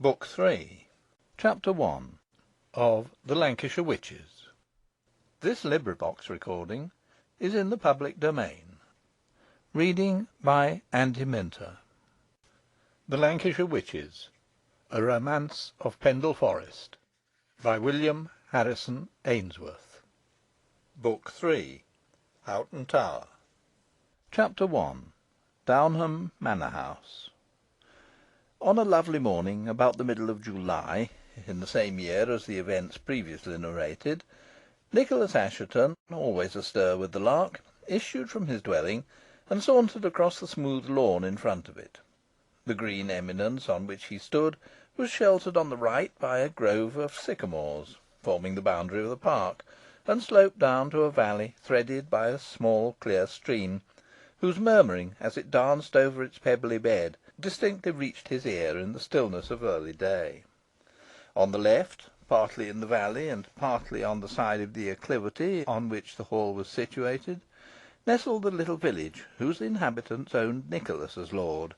Book 3, Chapter 1 of The Lancashire Witches. This recording is in the public domain. Reading by Andy Minter. The Lancashire Witches, A Romance of Pendle Forest, by William Harrison Ainsworth. Book 3, Houghton Tower. Chapter 1, Downham Manor House. On a lovely morning about the middle of July, in the same year as the events previously narrated, Nicholas Assheton, always astir with the lark, issued from his dwelling and sauntered across the smooth lawn in front of it. The green eminence on which he stood was sheltered on the right by a grove of sycamores, forming the boundary of the park, and sloped down to a valley threaded by a small clear stream, whose murmuring, as it danced over its pebbly bed, distinctly reached his ear in the stillness of early day. On the left, partly in the valley and partly on the side of the acclivity on which the hall was situated, nestled the little village whose inhabitants owned Nicholas as lord,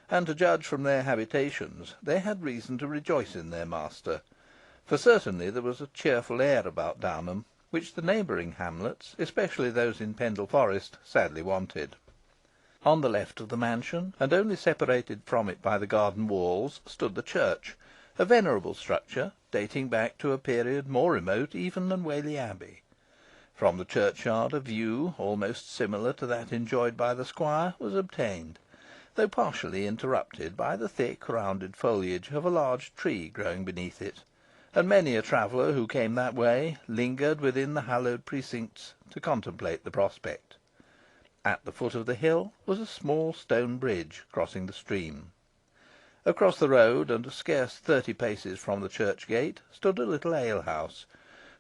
and, to judge from their habitations, they had reason to rejoice in their master, for certainly there was a cheerful air about Downham, which the neighbouring hamlets, especially those in Pendle Forest, sadly wanted. On the left of the mansion, and only separated from it by the garden walls, stood the church, a venerable structure, dating back to a period more remote even than Whalley Abbey. From the churchyard a view, almost similar to that enjoyed by the squire, was obtained, though partially interrupted by the thick rounded foliage of a large tree growing beneath it, and many a traveller who came that way lingered within the hallowed precincts to contemplate the prospect. At the foot of the hill was a small stone bridge crossing the stream. Across the road, and scarce 30 paces from the church gate, stood a little alehouse,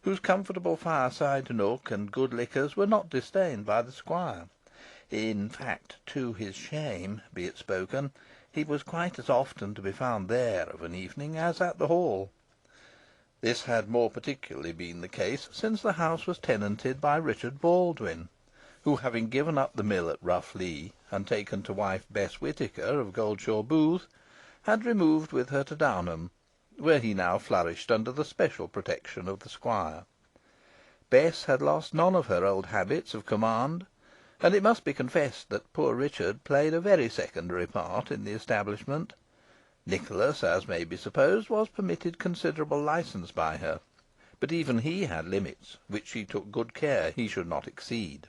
whose comfortable fireside nook and good liquors were not disdained by the squire. In fact, to his shame be it spoken, he was quite as often to be found there of an evening as at the hall. This had more particularly been the case since the house was tenanted by Richard Baldwin, who, having given up the mill at Rough Lee, and taken to wife Bess Whitaker of Goldshaw Booth, had removed with her to Downham, where he now flourished under the special protection of the squire. Bess had lost none of her old habits of command, and it must be confessed that poor Richard played a very secondary part in the establishment. Nicholas, as may be supposed, was permitted considerable licence by her, but even he had limits, which she took good care he should not exceed.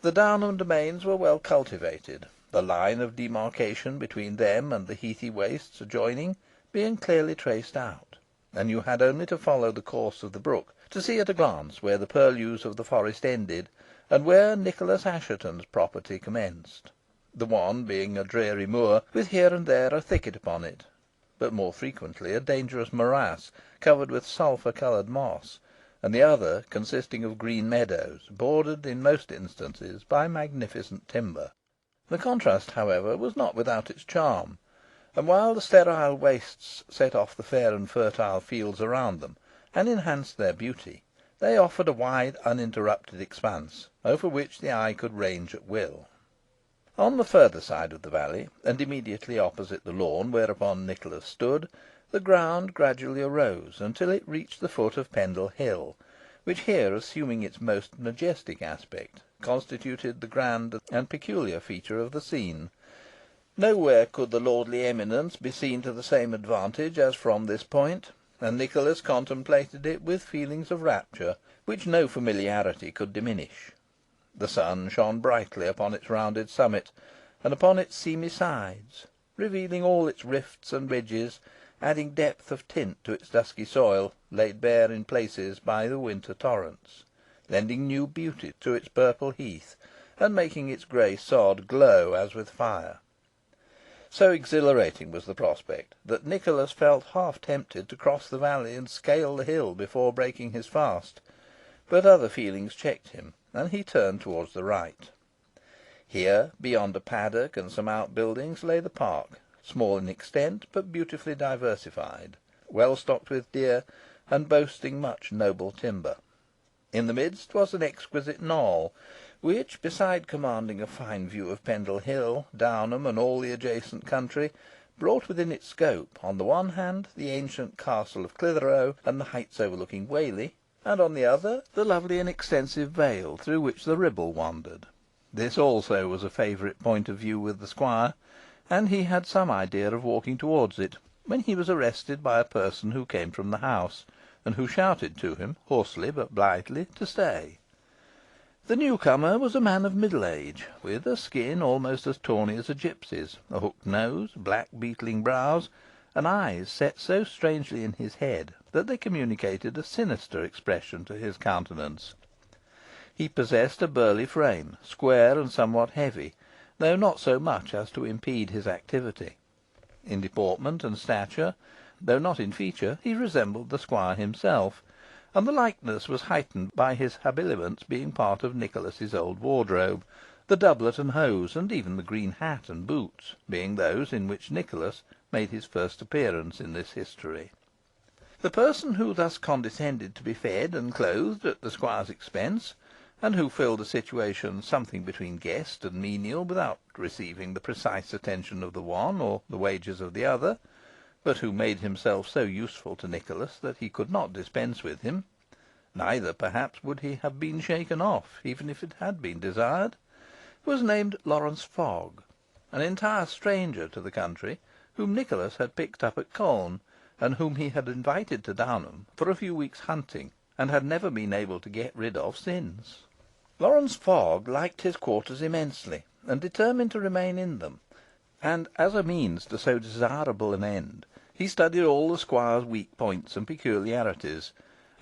The Downham domains were well cultivated, the line of demarcation between them and the heathy wastes adjoining being clearly traced out, and you had only to follow the course of the brook to see at a glance where the purlieus of the forest ended, and where Nicholas Assheton's property commenced, the one being a dreary moor, with here and there a thicket upon it, but more frequently a dangerous morass covered with sulphur-coloured moss, and the other consisting of green meadows, bordered in most instances by magnificent timber. The contrast, however, was not without its charm, and while the sterile wastes set off the fair and fertile fields around them, and enhanced their beauty, they offered a wide uninterrupted expanse, over which the eye could range at will. On the further side of the valley, and immediately opposite the lawn whereupon Nicholas stood, the ground gradually arose until it reached the foot of Pendle Hill, which here, assuming its most majestic aspect, constituted the grand and peculiar feature of the scene. Nowhere could the lordly eminence be seen to the same advantage as from this point, and Nicholas contemplated it with feelings of rapture, which no familiarity could diminish. The sun shone brightly upon its rounded summit, and upon its seamy sides, revealing all its rifts and ridges, adding depth of tint to its dusky soil, laid bare in places by the winter torrents, lending new beauty to its purple heath, and making its grey sod glow as with fire. So exhilarating was the prospect, that Nicholas felt half tempted to cross the valley and scale the hill before breaking his fast, but other feelings checked him, and he turned towards the right. Here, beyond a paddock and some outbuildings, lay the park, small in extent, but beautifully diversified, well stocked with deer, and boasting much noble timber. In the midst was an exquisite knoll, which, beside commanding a fine view of Pendle Hill, Downham, and all the adjacent country, brought within its scope, on the one hand, the ancient castle of Clithero and the heights overlooking Whalley, and on the other, the lovely and extensive vale through which the Ribble wandered. This also was a favourite point of view with the squire, and he had some idea of walking towards it, when he was arrested by a person who came from the house, and who shouted to him, hoarsely but blithely, to stay. The new comer was a man of middle age, with a skin almost as tawny as a gipsy's, a hooked nose, black beetling brows, and eyes set so strangely in his head that they communicated a sinister expression to his countenance. He possessed a burly frame, square and somewhat heavy, though not so much as to impede his activity. In deportment and stature, though not in feature, he resembled the squire himself, and the likeness was heightened by his habiliments being part of Nicholas's old wardrobe, the doublet and hose, and even the green hat and boots, being those in which Nicholas made his first appearance in this history. The person who thus condescended to be fed and clothed at the squire's expense, and who filled a situation something between guest and menial, without receiving the precise attention of the one or the wages of the other, but who made himself so useful to Nicholas that he could not dispense with him, neither perhaps would he have been shaken off, even if it had been desired, was named Lawrence Fogg, an entire stranger to the country, whom Nicholas had picked up at Colne, and whom he had invited to Downham for a few weeks' hunting, and had never been able to get rid of since. Lawrence Fogg liked his quarters immensely, and determined to remain in them, and, as a means to so desirable an end, he studied all the squire's weak points and peculiarities,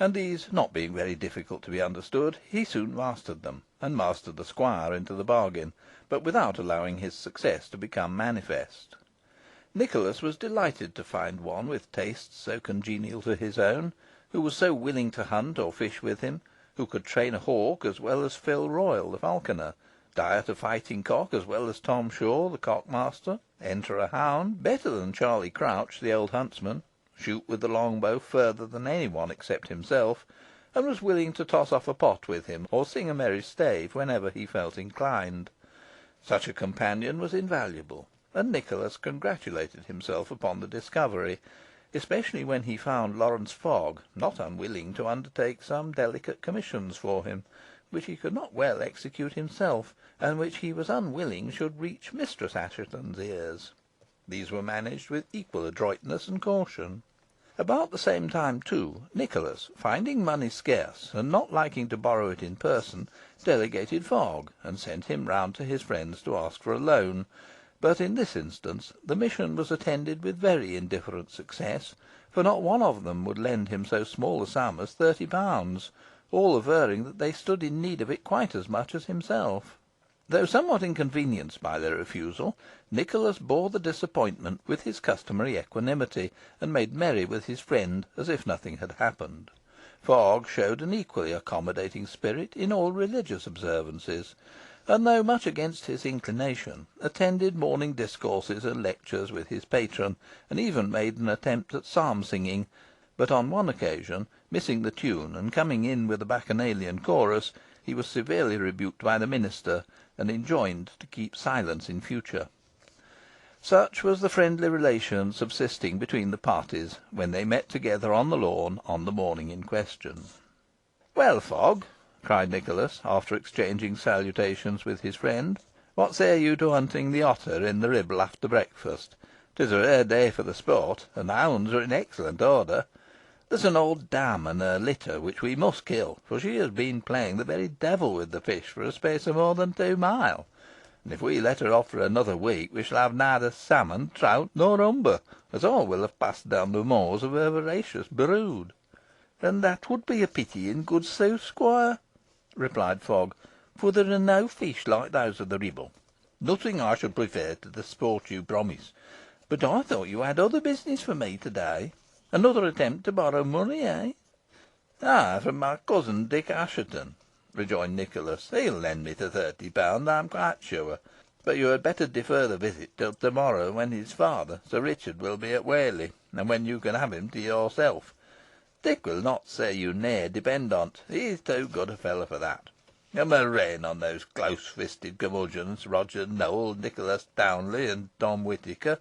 and these not being very difficult to be understood, he soon mastered them, and mastered the squire into the bargain, but without allowing his success to become manifest. Nicholas was delighted to find one with tastes so congenial to his own, who was so willing to hunt or fish with him, who could train a hawk as well as Phil Royal, the falconer, diet a fighting cock as well as Tom Shaw, the cockmaster, enter a hound better than Charlie Crouch, the old huntsman, shoot with the long bow further than any one except himself, and was willing to toss off a pot with him, or sing a merry stave whenever he felt inclined. Such a companion was invaluable, and Nicholas congratulated himself upon the discovery, especially when he found Lawrence Fogg not unwilling to undertake some delicate commissions for him, which he could not well execute himself, and which he was unwilling should reach Mistress Assheton's ears. These were managed with equal adroitness and caution. About the same time, too, Nicholas, finding money scarce, and not liking to borrow it in person, delegated Fogg, and sent him round to his friends to ask for a loan, but in this instance the mission was attended with very indifferent success, for not one of them would lend him so small a sum as £30, all averring that they stood in need of it quite as much as himself. Though somewhat inconvenienced by their refusal, Nicholas bore the disappointment with his customary equanimity, and made merry with his friend as if nothing had happened. Fogg showed an equally accommodating spirit in all religious observances, and, though much against his inclination, attended morning discourses and lectures with his patron, and even made an attempt at psalm singing, but on one occasion, missing the tune, and coming in with a bacchanalian chorus, he was severely rebuked by the minister, and enjoined to keep silence in future. Such was the friendly relation subsisting between the parties when they met together on the lawn on the morning in question. "Well, Fogg," cried Nicholas, after exchanging salutations with his friend, "what say you to hunting the otter in the Ribble after breakfast? 'Tis a rare day for the sport, and the hounds are in excellent order. There's an old dam and her litter which we must kill, for she has been playing the very devil with the fish for a space of more than 2 mile, and if we let her off for another week we shall have neither salmon, trout, nor umber, as all will have passed down the maws of her voracious brood." "And that would be a pity, in good sooth, squire," replied Fogg, "for there are no fish like those of the Ribble." "Nothing I should prefer to the sport you promise. But I thought you had other business for me to day. Another attempt to borrow money, eh?" "Ay, from my cousin, Dick Assheton," rejoined Nicholas. "He'll lend me the £30, I am quite sure. But you had better defer the visit till to morrow, when his father, Sir Richard, will be at Whalley, and when you can have him to yourself. Dick will not say you nay, depend on't. He is too good a fellow for that. A murrain on those close fisted curmudgeons, Roger Nowell, Nicholas Townley, and Tom Whitaker.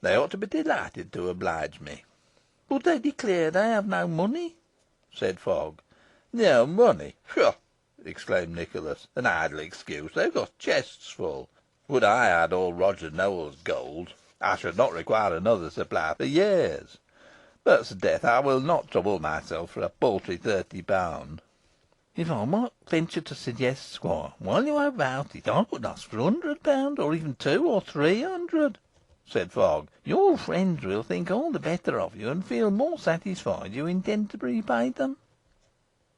They ought to be delighted to oblige me." "But they declare they have no money," said Fogg. "No money! Pshaw!" exclaimed Nicholas. "An idle excuse. They've got chests full. Would I had all Roger Nowell's gold, I should not require another supply for years. But, 'sdeath, I will not trouble myself for a paltry £30. "If I might venture to suggest, squire, while you are about it, I would ask for £100, or even 200 or 300," said Fogg. "Your friends will think all the better of you, and feel more satisfied you intend to repay them."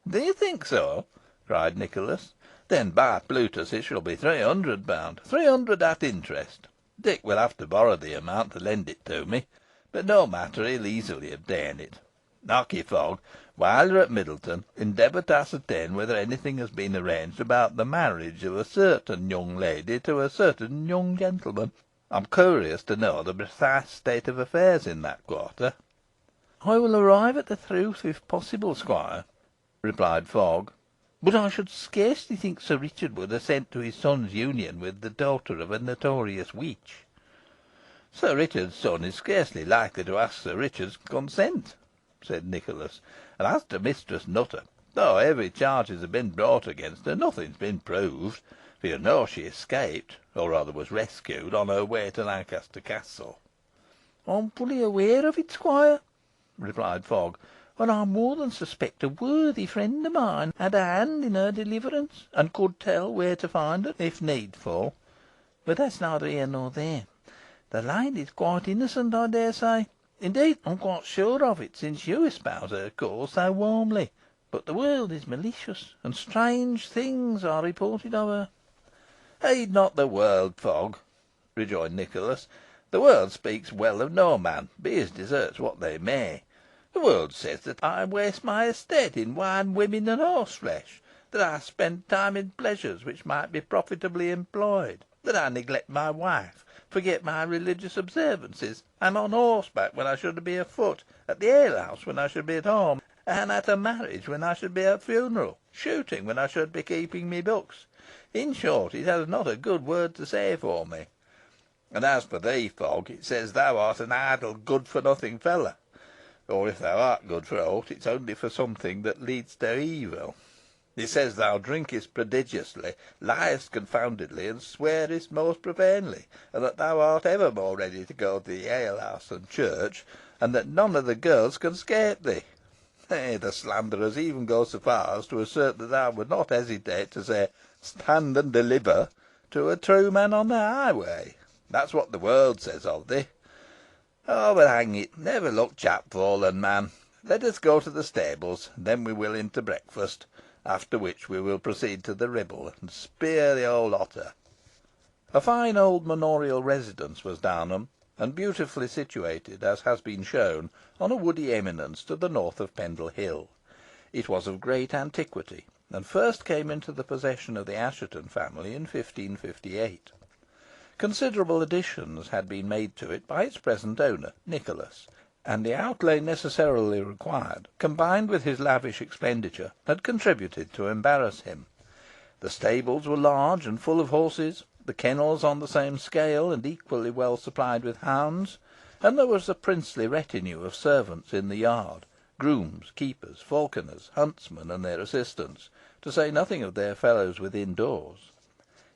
"Do you think so?" cried Nicholas. "Then, by Plutus, it shall be £300. 300 at interest. Dick will have to borrow the amount to lend it to me, but no matter, he'll easily obtain it. Hark ye, Fogg, while you are at Middleton, endeavour to ascertain whether anything has been arranged about the marriage of a certain young lady to a certain young gentleman. I am curious to know the precise state of affairs in that quarter." "I will arrive at the truth, if possible, squire," replied Fogg. "But I should scarcely think Sir Richard would assent to his son's union with the daughter of a notorious witch." "Sir Richard's son is scarcely likely to ask Sir Richard's consent," said Nicholas. "And as to Mistress Nutter, though heavy charges have been brought against her, nothing has been proved, for you know she escaped, or rather was rescued, on her way to Lancaster Castle." "I am fully aware of it, squire," replied Fogg, "and I more than suspect a worthy friend of mine had a hand in her deliverance, and could tell where to find her, if needful. But that's neither here nor there. The lady is quite innocent, I dare say. Indeed, I am quite sure of it, since you espouse her cause so warmly. But the world is malicious, and strange things are reported of her." "Heed not the world, Fogg," rejoined Nicholas. "The world speaks well of no man, be his deserts what they may. The world says that I waste my estate in wine, women, and horseflesh; that I spend time in pleasures which might be profitably employed; that I neglect my wife, forget my religious observances, am on horseback when I should be afoot, at the alehouse when I should be at home, and at a marriage when I should be at funeral, shooting when I should be keeping me books. In short, it has not a good word to say for me. And as for thee, Fogg, it says thou art an idle, good for nothing fellow. Or if thou art good for aught, it's only for something that leads to evil. It says thou drinkest prodigiously, liest confoundedly, and swearest most profanely, and that thou art evermore ready to go to the alehouse and church, and that none of the girls can escape thee. Nay, the slanderers even go so far as to assert that thou would not hesitate to say 'stand and deliver' to a true man on the highway. That's what the world says of thee. Oh, but hang it, never look chapfallen, man. Let us go to the stables, then we will in to breakfast, after which we will proceed to the Ribble, and spear the old otter." A fine old manorial residence was Downham, and beautifully situated, as has been shown, on a woody eminence to the north of Pendle Hill. It was of great antiquity, and first came into the possession of the Assheton family in 1558. Considerable additions had been made to it by its present owner, Nicholas, and the outlay necessarily required, combined with his lavish expenditure, had contributed to embarrass him. The stables were large and full of horses, the kennels on the same scale, and equally well supplied with hounds, and there was a princely retinue of servants in the yard, grooms, keepers, falconers, huntsmen, and their assistants, to say nothing of their fellows within doors.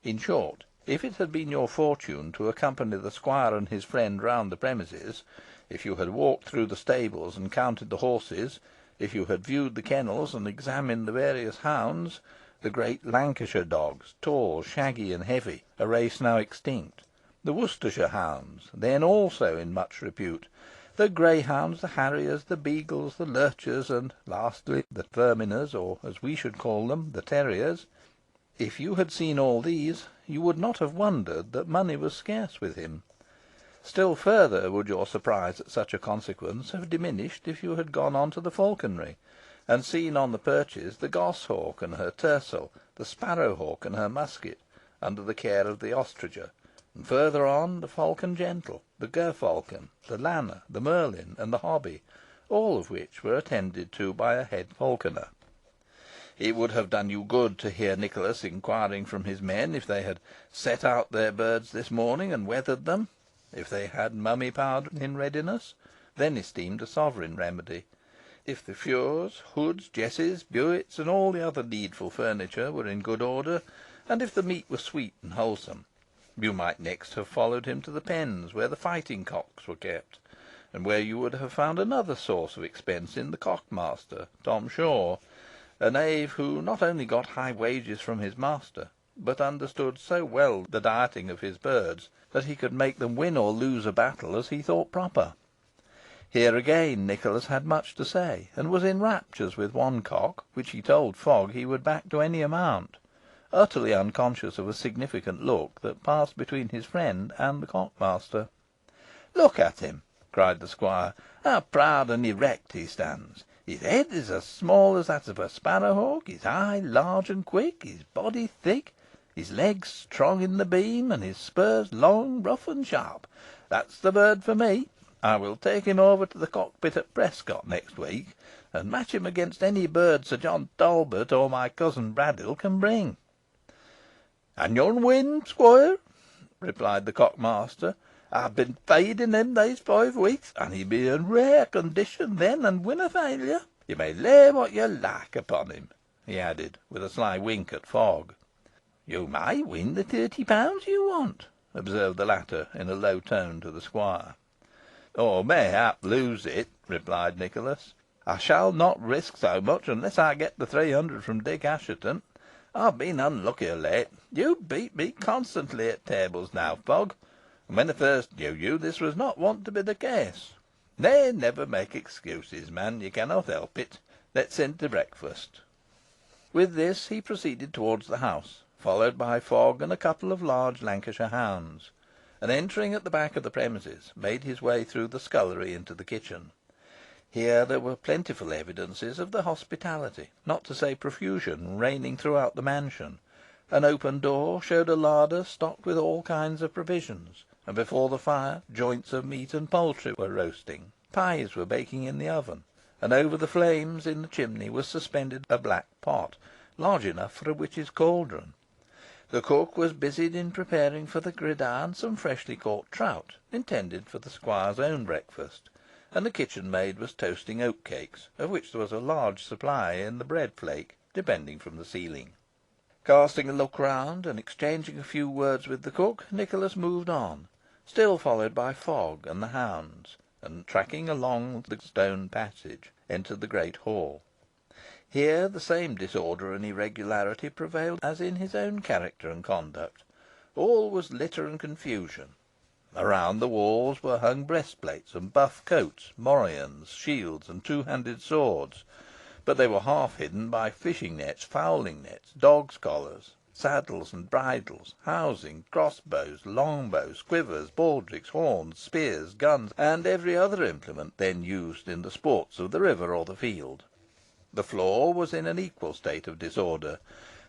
In short, if it had been your fortune to accompany the squire and his friend round the premises, if you had walked through the stables and counted the horses, if you had viewed the kennels and examined the various hounds, the great Lancashire dogs, tall, shaggy, and heavy, a race now extinct, the Worcestershire hounds, then also in much repute, the greyhounds, the harriers, the beagles, the lurchers, and, lastly, the verminers, or, as we should call them, the terriers, if you had seen all these, you would not have wondered that money was scarce with him. Still further would your surprise at such a consequence have diminished if you had gone on to the falconry, and seen on the perches the goshawk and her tercel, the sparrowhawk and her musket, under the care of the ostricher, and further on the falcon gentle, the gerfalcon, the lanner, the merlin, and the hobby, all of which were attended to by a head falconer. It would have done you good to hear Nicholas inquiring from his men if they had set out their birds this morning and weathered them. If they had mummy powder in readiness, then esteemed a sovereign remedy. If the fures, hoods, jesses, buets, and all the other needful furniture were in good order, and if the meat were sweet and wholesome, you might next have followed him to the pens where the fighting cocks were kept, and where you would have found another source of expense in the cockmaster, Tom Shaw, a knave who not only got high wages from his master, but understood so well the dieting of his birds, that he could make them win or lose a battle as he thought proper. Here again Nicholas had much to say, and was in raptures with one cock, which he told Fogg he would back to any amount, utterly unconscious of a significant look that passed between his friend and the cockmaster. "Look at him," cried the squire, "how proud and erect he stands. His head is as small as that of a sparrowhawk, his eye large and quick, his body thick, his legs strong in the beam, and his spurs long, rough, and sharp. That's the bird for me. I will take him over to the cockpit at Prescot next week, and match him against any bird Sir John Talbot or my cousin Braddyll can bring." "And yo'n win, squoire," replied the cockmaster. "I've been feeding him these 5 weeks, and he'll be in rare condition then, and win a failure. You may lay what you like upon him," he added, with a sly wink at Fogg. "You may win the £30 you want," observed the latter, in a low tone to the squire. "Or mayhap lose it," replied Nicholas. "I shall not risk so much unless I get the 300 from Dick Assheton. I've been unlucky of late. You beat me constantly at tables now, Fogg, and when I first knew you, this was not wont to be the case. Nay, never make excuses, man. You cannot help it. Let's in to breakfast." With this he proceeded towards the house, followed by Fogg and a couple of large Lancashire hounds, and entering at the back of the premises, made his way through the scullery into the kitchen. Here there were plentiful evidences of the hospitality, not to say profusion, reigning throughout the mansion. An open door showed a larder stocked with all kinds of provisions, and before the fire joints of meat and poultry were roasting, pies were baking in the oven, and over the flames in the chimney was suspended a black pot, large enough for a witch's cauldron. The cook was busied in preparing for the gridiron some freshly caught trout, intended for the squire's own breakfast, and the kitchen maid was toasting oatcakes, of which there was a large supply in the bread flake depending from the ceiling. Casting a look round, and exchanging a few words with the cook, Nicholas moved on, still followed by Fogg and the hounds, and, tracking along the stone passage, entered the great hall. Here the same disorder and irregularity prevailed as in his own character and conduct. All was litter and confusion. Around the walls were hung breastplates and buff coats, morions, shields, and two-handed swords, but they were half hidden by fishing nets, fowling nets, dogs' collars, saddles and bridles, housing, crossbows, longbows, quivers, baldricks, horns, spears, guns, and every other implement then used in the sports of the river or the field. The floor was in an equal state of disorder.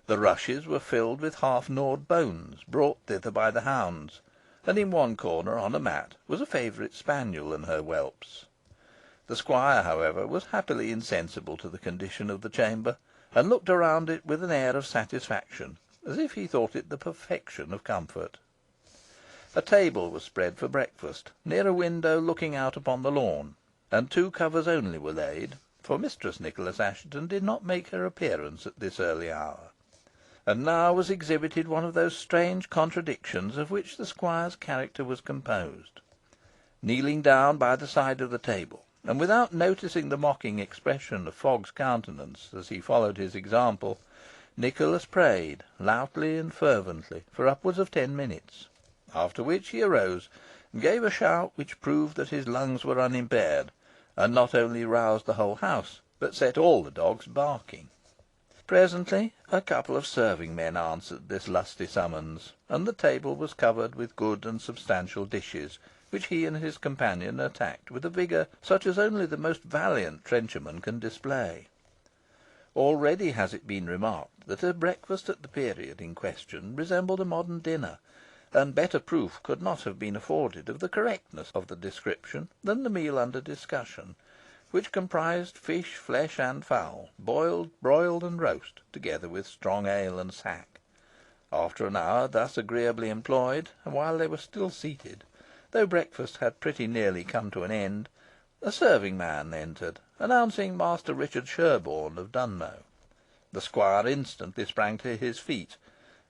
The rushes were filled with half gnawed bones, brought thither by the hounds, and in one corner, on a mat, was a favourite spaniel and her whelps. The squire, however, was happily insensible to the condition of the chamber, and looked around it with an air of satisfaction, as if he thought it the perfection of comfort. A table was spread for breakfast, near a window looking out upon the lawn, and 2 covers only were laid, for Mistress Nicholas Assheton did not make her appearance at this early hour. And now was exhibited one of those strange contradictions of which the squire's character was composed. Kneeling down by the side of the table, and without noticing the mocking expression of Fogg's countenance as he followed his example, Nicholas prayed loudly and fervently for upwards of 10 minutes, after which he arose and gave a shout which proved that his lungs were unimpaired, and not only roused the whole house, but set all the dogs barking. Presently a couple of serving men answered this lusty summons, and the table was covered with good and substantial dishes, which he and his companion attacked with a vigour such as only the most valiant trencherman can display. Already has it been remarked that a breakfast at the period in question resembled a modern dinner, and better proof could not have been afforded of the correctness of the description than the meal under discussion, which comprised fish, flesh, and fowl, boiled, broiled, and roast, together with strong ale and sack. After an hour thus agreeably employed, and while they were still seated, though breakfast had pretty nearly come to an end, a serving man entered, announcing Master Richard Sherborne of Dunmow. The squire instantly sprang to his feet,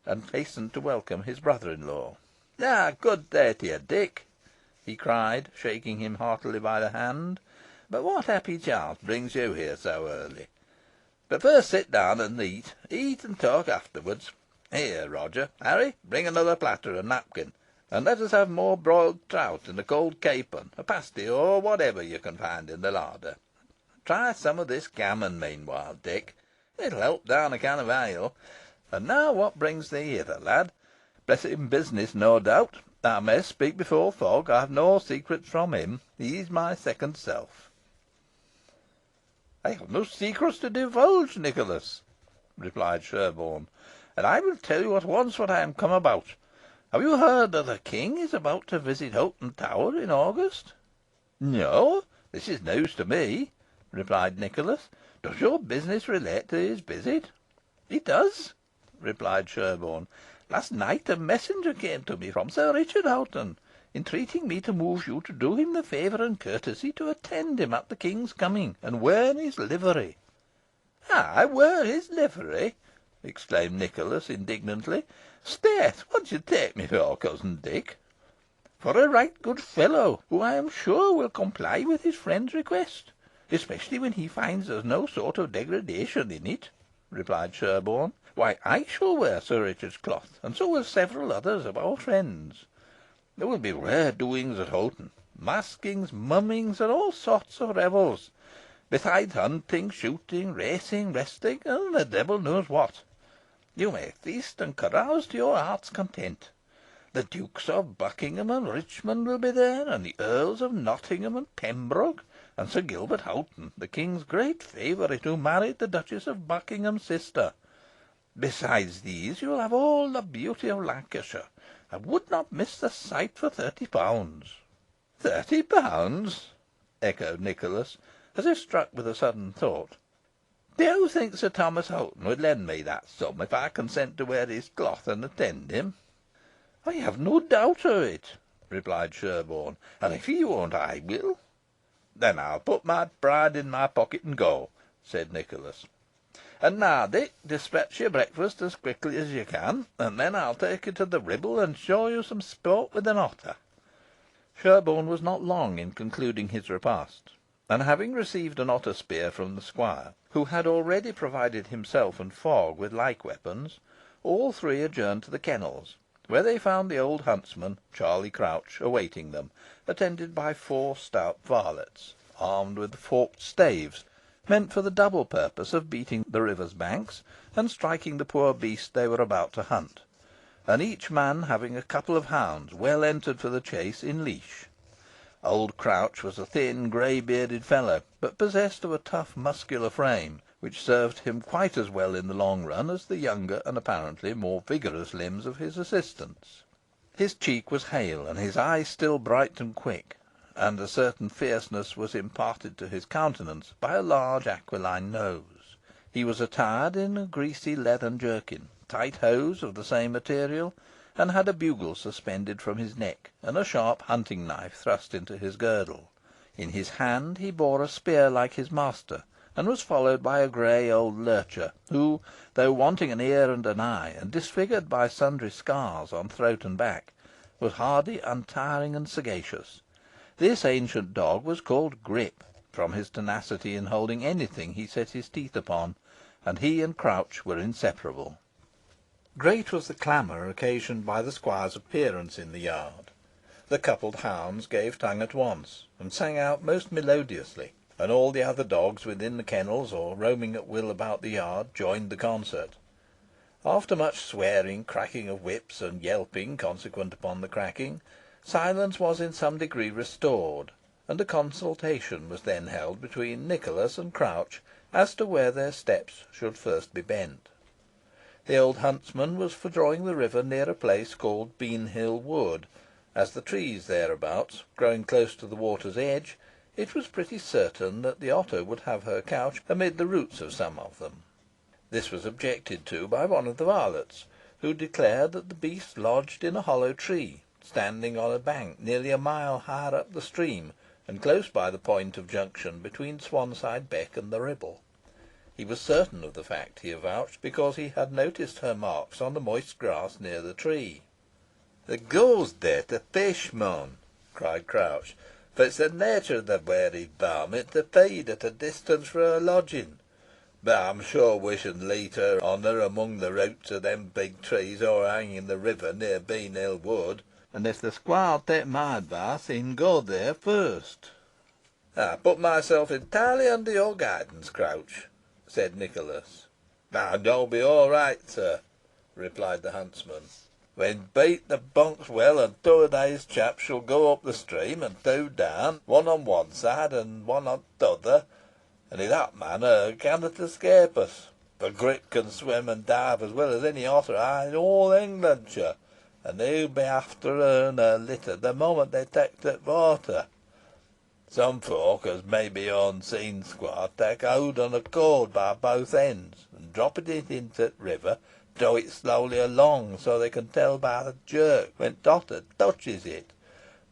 and hastened to welcome his brother-in-law. "Good day to you, Dick," he cried, shaking him heartily by the hand. "But what happy chance brings you here so early? But first sit down and eat. Eat and talk afterwards. Here, Roger, Harry, bring another platter and napkin, and let us have more broiled trout and a cold capon, a pasty, or whatever you can find in the larder. Try some of this gammon meanwhile, Dick. It'll help down a can of ale. And now what brings thee hither, lad? Pressing business, no doubt. Thou mayst speak before Fogg. I have no secrets from him. He is my second self." "I have no secrets to divulge, Nicholas," replied Sherborne, "and I will tell you at once what I am come about. Have you heard that the King is about to visit Hoghton Tower in August?" "No, this is news to me," replied Nicholas. "Does your business relate to his visit?" "It does," replied Sherborne. "Last night a messenger came to me from Sir Richard Hoghton, entreating me to move you to do him the favour and courtesy to attend him at the King's coming, and wear his livery." "I wear his livery!" exclaimed Nicholas, indignantly. "'Sdeath! what do you take me for, cousin Dick?" "For a right good fellow, who I am sure will comply with his friend's request, especially when he finds there is no sort of degradation in it," replied Sherborne. "Why, I shall wear Sir Richard's cloth, and so will several others of our friends. There will be rare doings at Hoghton maskings, mummings, and all sorts of revels, besides hunting, shooting, racing, wrestling, and the devil knows what. You may feast and carouse to your heart's content. The Dukes of Buckingham and Richmond will be there, and the Earls of Nottingham and Pembroke, and Sir Gilbert Hoghton, the King's great favourite, who married the Duchess of Buckingham's sister. Besides these, you will have all the beauty of Lancashire. I would not miss the sight for £30." "£30!" echoed Nicholas, as if struck with a sudden thought. "Do you think Sir Thomas Hoghton would lend me that sum if I consent to wear his cloth and attend him?" "I have no doubt of it," replied Sherborne, "and if he won't, I will." "Then I'll put my pride in my pocket and go," said Nicholas. "And now, Dick, despatch your breakfast as quickly as you can, and then I'll take you to the Ribble, and show you some sport with an otter." Sherborne was not long in concluding his repast, and having received an otter spear from the squire, who had already provided himself and Fogg with like weapons, all three adjourned to the kennels, where they found the old huntsman, Charlie Crouch, awaiting them, attended by 4 stout varlets, armed with forked staves, meant for the double purpose of beating the river's banks, and striking the poor beast they were about to hunt, and each man having a couple of hounds well entered for the chase in leash. Old Crouch was a thin, grey bearded fellow, but possessed of a tough muscular frame, which served him quite as well in the long run as the younger and apparently more vigorous limbs of his assistants. His cheek was hale, and his eye still bright and quick, and a certain fierceness was imparted to his countenance by a large aquiline nose. He was attired in a greasy leathern jerkin, tight hose of the same material, and had a bugle suspended from his neck, and a sharp hunting knife thrust into his girdle. In his hand he bore a spear like his master, and was followed by a grey old lurcher, who, though wanting an ear and an eye, and disfigured by sundry scars on throat and back, was hardy, untiring, and sagacious. This ancient dog was called Grip, from his tenacity in holding anything he set his teeth upon, and he and Crouch were inseparable. Great was the clamour occasioned by the squire's appearance in the yard. The coupled hounds gave tongue at once, and sang out most melodiously, and all the other dogs within the kennels, or roaming at will about the yard, joined the concert. After much swearing, cracking of whips, and yelping consequent upon the cracking, silence was in some degree restored, and a consultation was then held between Nicholas and Crouch as to where their steps should first be bent. The old huntsman was for drawing the river near a place called Beanhill Wood, as the trees thereabouts growing close to the water's edge, it was pretty certain that the otter would have her couch amid the roots of some of them. This was objected to by one of the varlets, who declared that the beast lodged in a hollow tree, standing on a bank nearly a mile higher up the stream, and close by the point of junction between Swanside Beck and the Ribble. He was certain of the fact, he avouched, because he had noticed her marks on the moist grass near the tree. "There goes there to fish, mun," cried Crouch, "for it's the nature of the wary varmint to feed at a distance fro' her lodging. But I'm sure we should leet her on her among the roots of them big trees o'erhanging the river near Beanhill Wood, and if the squire'll take my advice, he'n go there first." "I put myself entirely under your guidance, Crouch," said Nicholas. "And you'll be all right, sir," replied the huntsman. "When Beat the Bonks well and two of these chaps shall go up the stream and two down, one on one side and one on t'other, and in that manner cannot escape us, for Grip can swim and dive as well as any otter eye in all Englandshire, and he'll be after her and her litter the moment they take to the water. Some folk, as may be unseen, squire, take hold on a cord by both ends, and dropping it into the river, throw it slowly along, so they can tell by the jerk when t' otter touches it.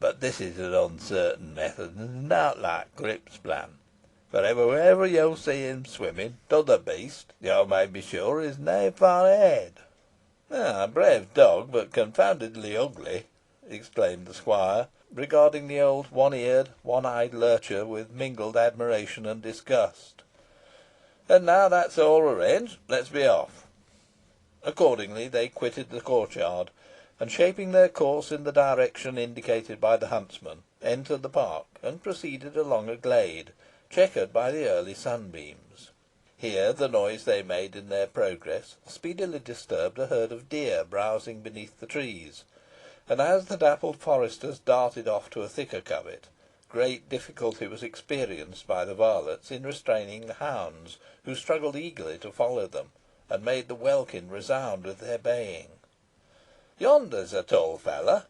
But this is an uncertain method, and is not like Grip's plan. For wherever you see him swimming, t'other beast, you may be sure, is nae far ahead." "A brave dog, but confoundedly ugly," exclaimed the squire, regarding the old one-eared, one-eyed lurcher with mingled admiration and disgust. "And now that's all arranged, let's be off." Accordingly they quitted the courtyard, and, shaping their course in the direction indicated by the huntsman, entered the park, and proceeded along a glade, chequered by the early sunbeams. Here the noise they made in their progress speedily disturbed a herd of deer browsing beneath the trees, and as the dappled foresters darted off to a thicker covert, great difficulty was experienced by the varlets in restraining the hounds, who struggled eagerly to follow them, and made the welkin resound with their baying. "Yonder's a tall fellow,"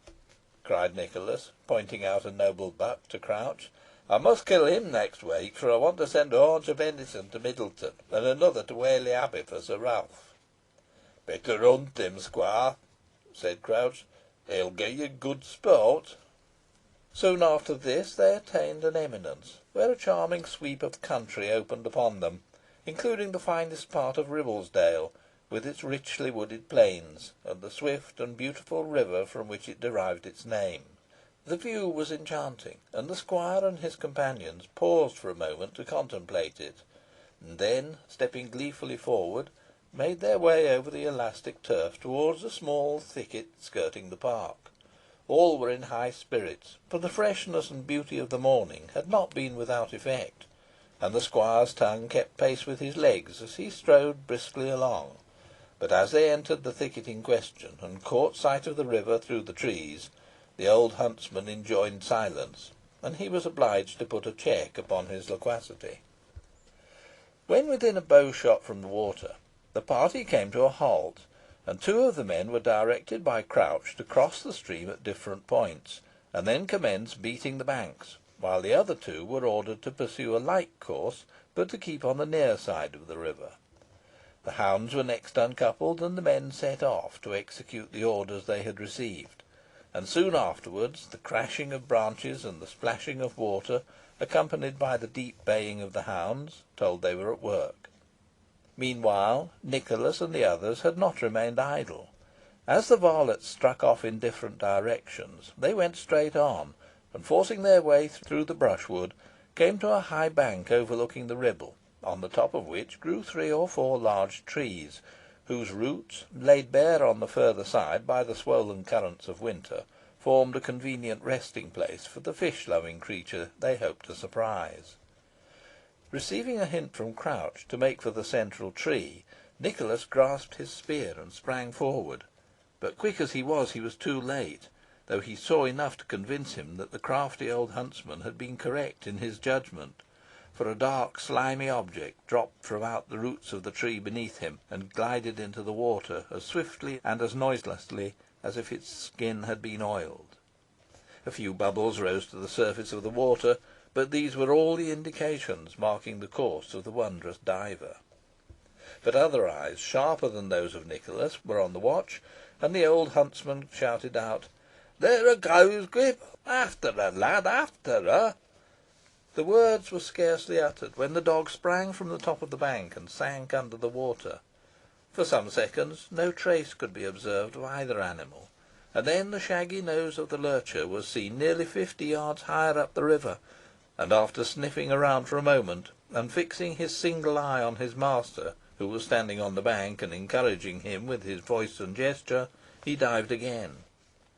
cried Nicholas, pointing out a noble buck to Crouch. "I must kill him next week, for I want to send a haunch of venison to Middleton, and another to Whalley Abbey for Sir Ralph." "Better hunt him, squire," said Crouch. "He'll gi' you good sport." Soon after this they attained an eminence, where a charming sweep of country opened upon them, including the finest part of Ribblesdale, with its richly wooded plains, and the swift and beautiful river from which it derived its name. The view was enchanting, and the squire and his companions paused for a moment to contemplate it, and then, stepping gleefully forward, made their way over the elastic turf towards a small thicket skirting the park. All were in high spirits, for the freshness and beauty of the morning had not been without effect, and the squire's tongue kept pace with his legs as he strode briskly along. But as they entered the thicket in question, and caught sight of the river through the trees, the old huntsman enjoined silence, and he was obliged to put a check upon his loquacity. When within a bow shot from the water, the party came to a halt, and two of the men were directed by Crouch to cross the stream at different points, and then commence beating the banks, while the other two were ordered to pursue a like course, but to keep on the near side of the river. The hounds were next uncoupled, and the men set off to execute the orders they had received, and soon afterwards the crashing of branches and the splashing of water, accompanied by the deep baying of the hounds, told they were at work. Meanwhile, Nicholas and the others had not remained idle. As the varlets struck off in different directions, they went straight on, and, forcing their way through the brushwood, came to a high bank overlooking the Ribble, on the top of which grew 3 or 4 large trees, whose roots, laid bare on the further side by the swollen currents of winter, formed a convenient resting place for the fish-loving creature they hoped to surprise. Receiving a hint from Crouch to make for the central tree, Nicholas grasped his spear and sprang forward, but quick as he was too late, though he saw enough to convince him that the crafty old huntsman had been correct in his judgment, for a dark slimy object dropped from out the roots of the tree beneath him, and glided into the water as swiftly and as noiselessly as if its skin had been oiled. A few bubbles rose to the surface of the water, but these were all the indications marking the course of the wondrous diver. But other eyes, sharper than those of Nicholas, were on the watch, and the old huntsman shouted out, There a goes, Grip. After her, lad, after her." The words were scarcely uttered when the dog sprang from the top of the bank and sank under the water. For some seconds no trace could be observed of either animal, and then the shaggy nose of the lurcher was seen nearly 50 yards higher up the river, and after sniffing around for a moment, and fixing his single eye on his master, who was standing on the bank and encouraging him with his voice and gesture, he dived again.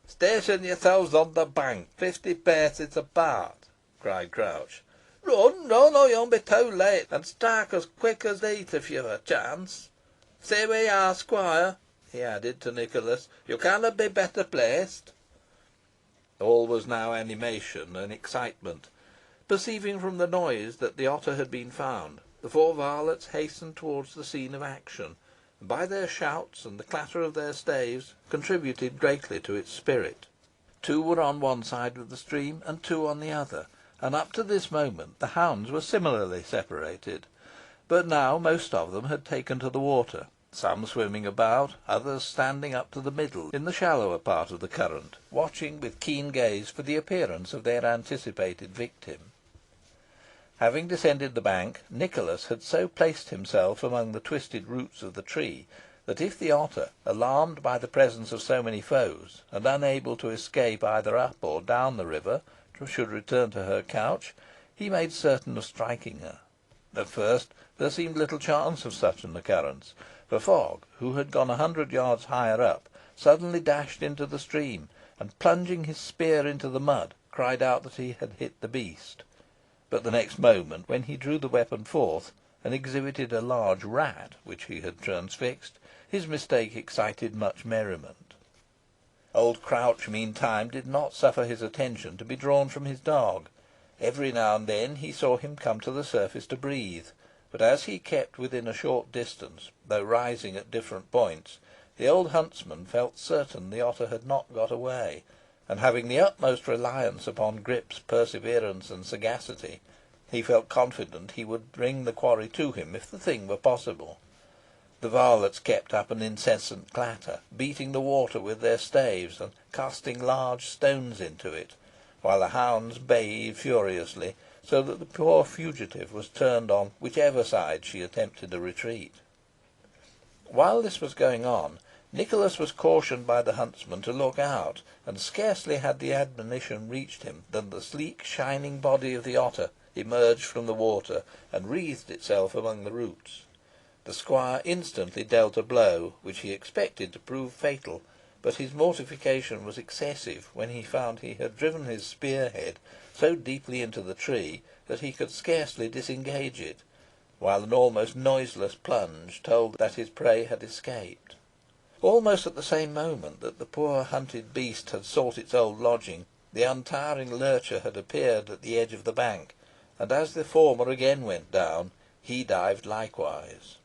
"Station yourselves on the bank, 50 paces apart," cried Crouch. "Run, run, or you'll be too late, and strike as quick as heat if you've a chance. Stay where you are, squire," he added to Nicholas. "You cannot be better placed." All was now animation and excitement. Perceiving from the noise that the otter had been found, the four varlets hastened towards the scene of action, and by their shouts and the clatter of their staves contributed greatly to its spirit. Two were on one side of the stream, and two on the other, and up to this moment the hounds were similarly separated. But now most of them had taken to the water, some swimming about, others standing up to the middle in the shallower part of the current, watching with keen gaze for the appearance of their anticipated victim. Having descended the bank, Nicholas had so placed himself among the twisted roots of the tree, that if the otter, alarmed by the presence of so many foes, and unable to escape either up or down the river, should return to her couch, he made certain of striking her. At first there seemed little chance of such an occurrence, for Fogg, who had gone 100 yards higher up, suddenly dashed into the stream, and plunging his spear into the mud, cried out that he had hit the beast. But the next moment, when he drew the weapon forth, and exhibited a large rat which he had transfixed, his mistake excited much merriment. Old Crouch, meantime, did not suffer his attention to be drawn from his dog. Every now and then he saw him come to the surface to breathe, but as he kept within a short distance, though rising at different points, the old huntsman felt certain the otter had not got away, and having the utmost reliance upon Grip's perseverance and sagacity, he felt confident he would bring the quarry to him if the thing were possible. The varlets kept up an incessant clatter, beating the water with their staves, and casting large stones into it, while the hounds bayed furiously, so that the poor fugitive was turned on whichever side she attempted a retreat. While this was going on, Nicholas was cautioned by the huntsman to look out, and scarcely had the admonition reached him than the sleek shining body of the otter emerged from the water, and wreathed itself among the roots. The squire instantly dealt a blow, which he expected to prove fatal, but his mortification was excessive when he found he had driven his spear head so deeply into the tree that he could scarcely disengage it, while an almost noiseless plunge told that his prey had escaped. Almost at the same moment that the poor hunted beast had sought its old lodging, the untiring lurcher had appeared at the edge of the bank, and as the former again went down, he dived likewise.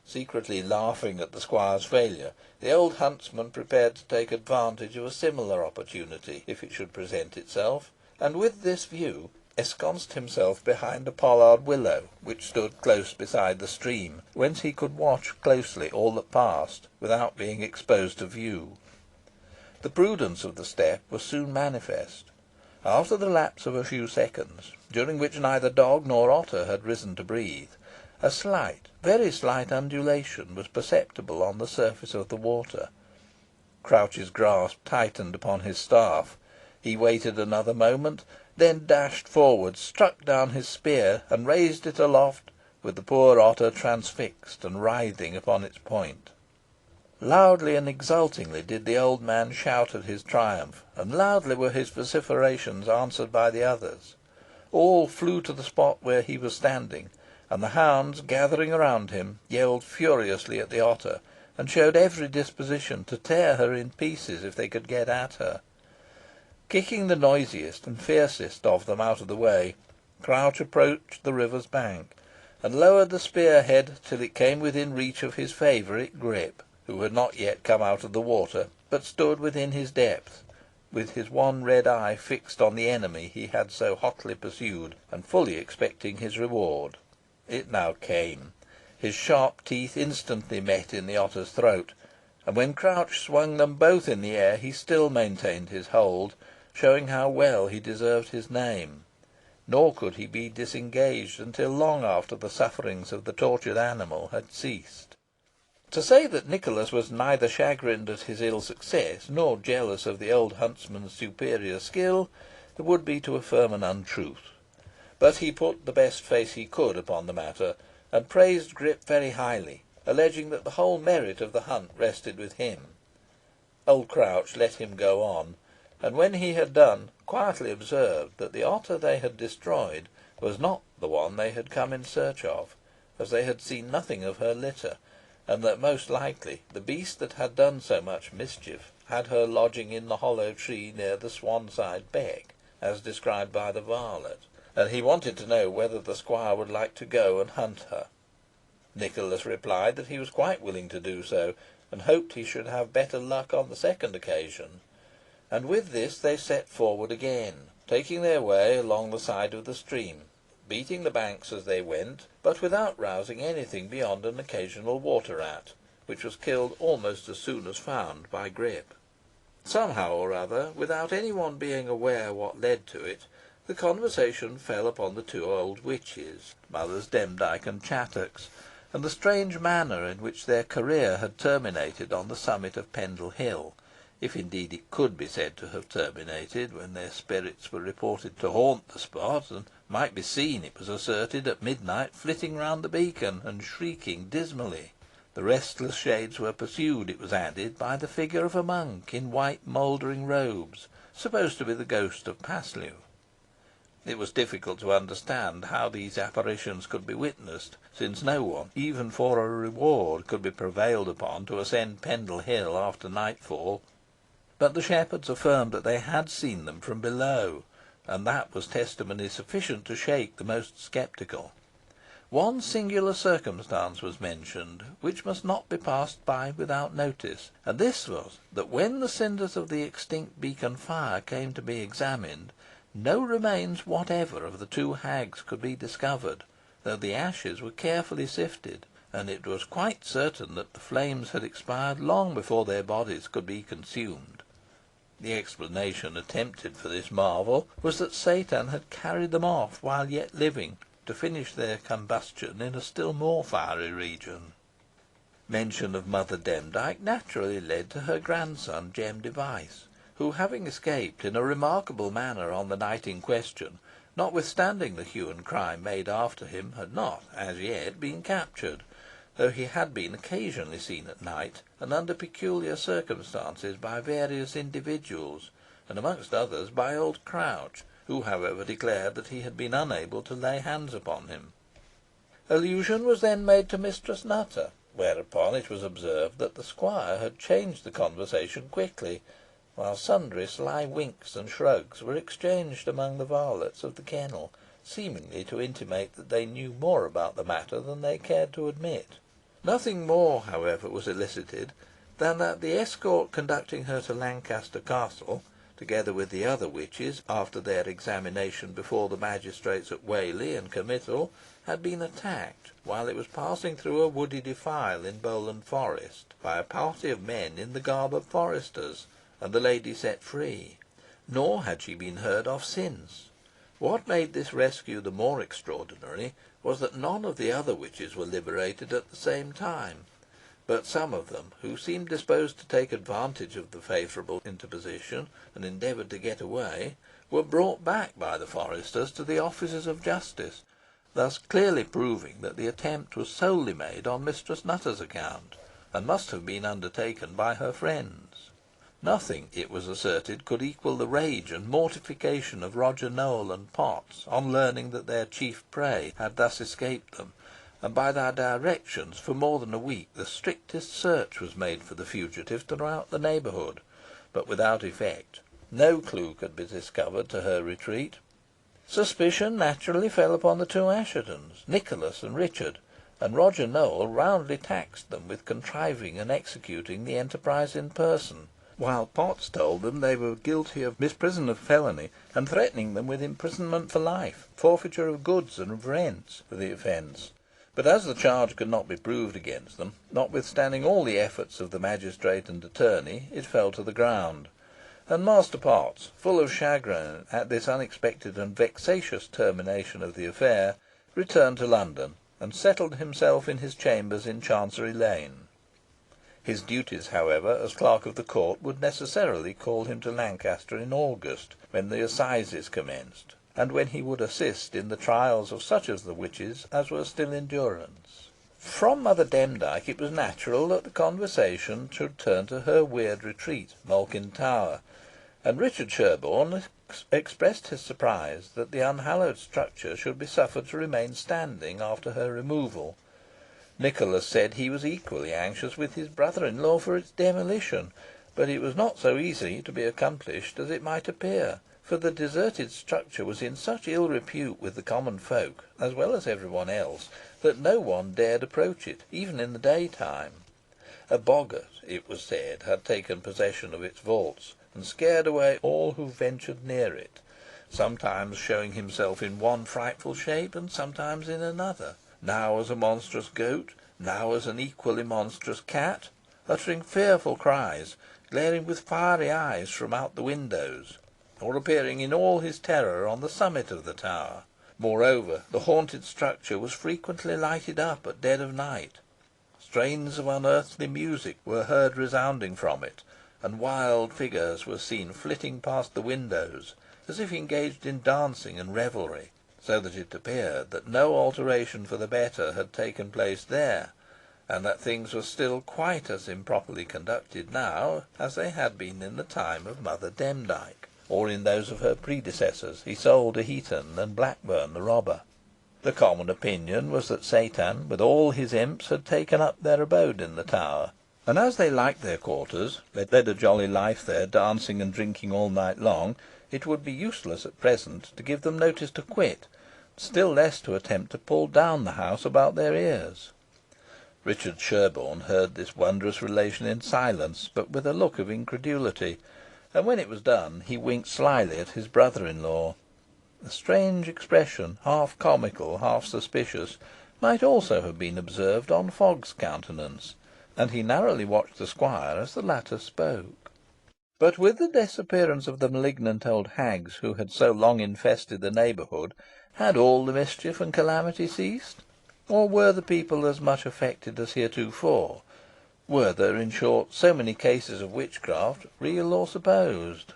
Secretly laughing at the squire's failure, the old huntsman prepared to take advantage of a similar opportunity, if it should present itself, and with this view ensconced himself behind a pollard willow, which stood close beside the stream, whence he could watch closely all that passed, without being exposed to view. The prudence of the step was soon manifest. After the lapse of a few seconds, during which neither dog nor otter had risen to breathe, a slight, very slight undulation was perceptible on the surface of the water. Crouch's grasp tightened upon his staff. He waited another moment, then dashed forward, struck down his spear, and raised it aloft, with the poor otter transfixed and writhing upon its point. Loudly and exultingly did the old man shout at his triumph, and loudly were his vociferations answered by the others. All flew to the spot where he was standing, and the hounds, gathering around him, yelled furiously at the otter, and showed every disposition to tear her in pieces if they could get at her. Kicking the noisiest and fiercest of them out of the way, Crouch approached the river's bank, and lowered the spear head till it came within reach of his favourite Grip, who had not yet come out of the water, but stood within his depth, with his one red eye fixed on the enemy he had so hotly pursued, and fully expecting his reward. It now came. His sharp teeth instantly met in the otter's throat, and when Crouch swung them both in the air he still maintained his hold, showing how well he deserved his name. Nor could he be disengaged until long after the sufferings of the tortured animal had ceased. To say that Nicholas was neither chagrined at his ill success, nor jealous of the old huntsman's superior skill, would be to affirm an untruth. But he put the best face he could upon the matter, and praised Grip very highly, alleging that the whole merit of the hunt rested with him. Old Crouch let him go on, and when he had done, quietly observed that the otter they had destroyed was not the one they had come in search of, as they had seen nothing of her litter, and that most likely the beast that had done so much mischief had her lodging in the hollow tree near the Swanside beck, as described by the varlet, and he wanted to know whether the squire would like to go and hunt her. Nicholas replied that he was quite willing to do so, and hoped he should have better luck on the second occasion, and with this they set forward again, taking their way along the side of the stream, beating the banks as they went, but without rousing anything beyond an occasional water rat, which was killed almost as soon as found by Grip. Somehow or other, without any one being aware what led to it, the conversation fell upon the two old witches, Mothers Demdike and Chattox, and the strange manner in which their career had terminated on the summit of Pendle Hill, if indeed it could be said to have terminated, when their spirits were reported to haunt the spot, and might be seen, it was asserted, at midnight flitting round the beacon, and shrieking dismally. The restless shades were pursued, it was added, by the figure of a monk in white mouldering robes, supposed to be the ghost of Paslew. It was difficult to understand how these apparitions could be witnessed, since no one, even for a reward, could be prevailed upon to ascend Pendle Hill after nightfall. But the shepherds affirmed that they had seen them from below, and that was testimony sufficient to shake the most sceptical. One singular circumstance was mentioned, which must not be passed by without notice, and this was, that when the cinders of the extinct beacon fire came to be examined, no remains whatever of the two hags could be discovered, though the ashes were carefully sifted, and it was quite certain that the flames had expired long before their bodies could be consumed. The explanation attempted for this marvel was that Satan had carried them off while yet living, to finish their combustion in a still more fiery region. Mention of Mother Demdike naturally led to her grandson Jem Device, who, having escaped in a remarkable manner on the night in question, notwithstanding the hue and cry made after him, had not, as yet, been captured, though he had been occasionally seen at night, and under peculiar circumstances, by various individuals, and amongst others by old Crouch, who, however, declared that he had been unable to lay hands upon him. Allusion was then made to Mistress Nutter, whereupon it was observed that the squire had changed the conversation quickly, while sundry sly winks and shrugs were exchanged among the varlets of the kennel, seemingly to intimate that they knew more about the matter than they cared to admit. Nothing more, however, was elicited than that the escort conducting her to Lancaster Castle, together with the other witches, after their examination before the magistrates at Whalley and committal, had been attacked, while it was passing through a woody defile in Bowland Forest, by a party of men in the garb of foresters, and the lady set free. Nor had she been heard of since. What made this rescue the more extraordinary was that none of the other witches were liberated at the same time, but some of them, who seemed disposed to take advantage of the favourable interposition, and endeavoured to get away, were brought back by the foresters to the officers of justice, thus clearly proving that the attempt was solely made on Mistress Nutter's account, and must have been undertaken by her friends. Nothing, it was asserted, could equal the rage and mortification of Roger Nowell and Potts on learning that their chief prey had thus escaped them, and by their directions for more than a week the strictest search was made for the fugitive throughout the neighbourhood, but without effect. No clue could be discovered to her retreat. Suspicion naturally fell upon the two Asshetons, Nicholas and Richard, and Roger Nowell roundly taxed them with contriving and executing the enterprise in person, while Potts told them they were guilty of misprision of felony, and threatening them with imprisonment for life, forfeiture of goods, and of rents, for the offence, But as the charge could not be proved against them, notwithstanding all the efforts of the magistrate and attorney, it fell to the ground, and Master Potts, full of chagrin at this unexpected and vexatious termination of the affair, returned to London, and settled himself in his chambers in Chancery Lane. His duties, however, as clerk of the court, would necessarily call him to Lancaster in August, when the assizes commenced, and when he would assist in the trials of such of the witches as were still in durance. From Mother Demdike it was natural that the conversation should turn to her weird retreat, Malkin Tower, and Richard Sherborne expressed his surprise that the unhallowed structure should be suffered to remain standing after her removal. Nicholas said he was equally anxious with his brother-in-law for its demolition, but it was not so easy to be accomplished as it might appear, for the deserted structure was in such ill repute with the common folk, as well as every one else, that no one dared approach it, even in the daytime. A boggart, it was said, had taken possession of its vaults, and scared away all who ventured near it, sometimes showing himself in one frightful shape, and sometimes in another, now as a monstrous goat, now as an equally monstrous cat, uttering fearful cries, glaring with fiery eyes from out the windows, or appearing in all his terror on the summit of the tower. Moreover, the haunted structure was frequently lighted up at dead of night. Strains of unearthly music were heard resounding from it, and wild figures were seen flitting past the windows, as if engaged in dancing and revelry, so that it appeared that no alteration for the better had taken place there, and that things were still quite as improperly conducted now as they had been in the time of Mother Demdike, or in those of her predecessors, Isole de Heton and Blackburn the robber. The common opinion was that Satan, with all his imps, had taken up their abode in the tower, and as they liked their quarters, led a jolly life there, dancing and drinking all night long, it would be useless at present to give them notice to quit, still less to attempt to pull down the house about their ears. Richard Sherborne heard this wondrous relation in silence, but with a look of incredulity, and when it was done, he winked slyly at his brother-in-law. A strange expression, half comical, half suspicious, might also have been observed on Fogg's countenance, and he narrowly watched the squire as the latter spoke. But with the disappearance of the malignant old hags who had so long infested the neighbourhood, had all the mischief and calamity ceased? Or were the people as much affected as heretofore? Were there, in short, so many cases of witchcraft, real or supposed?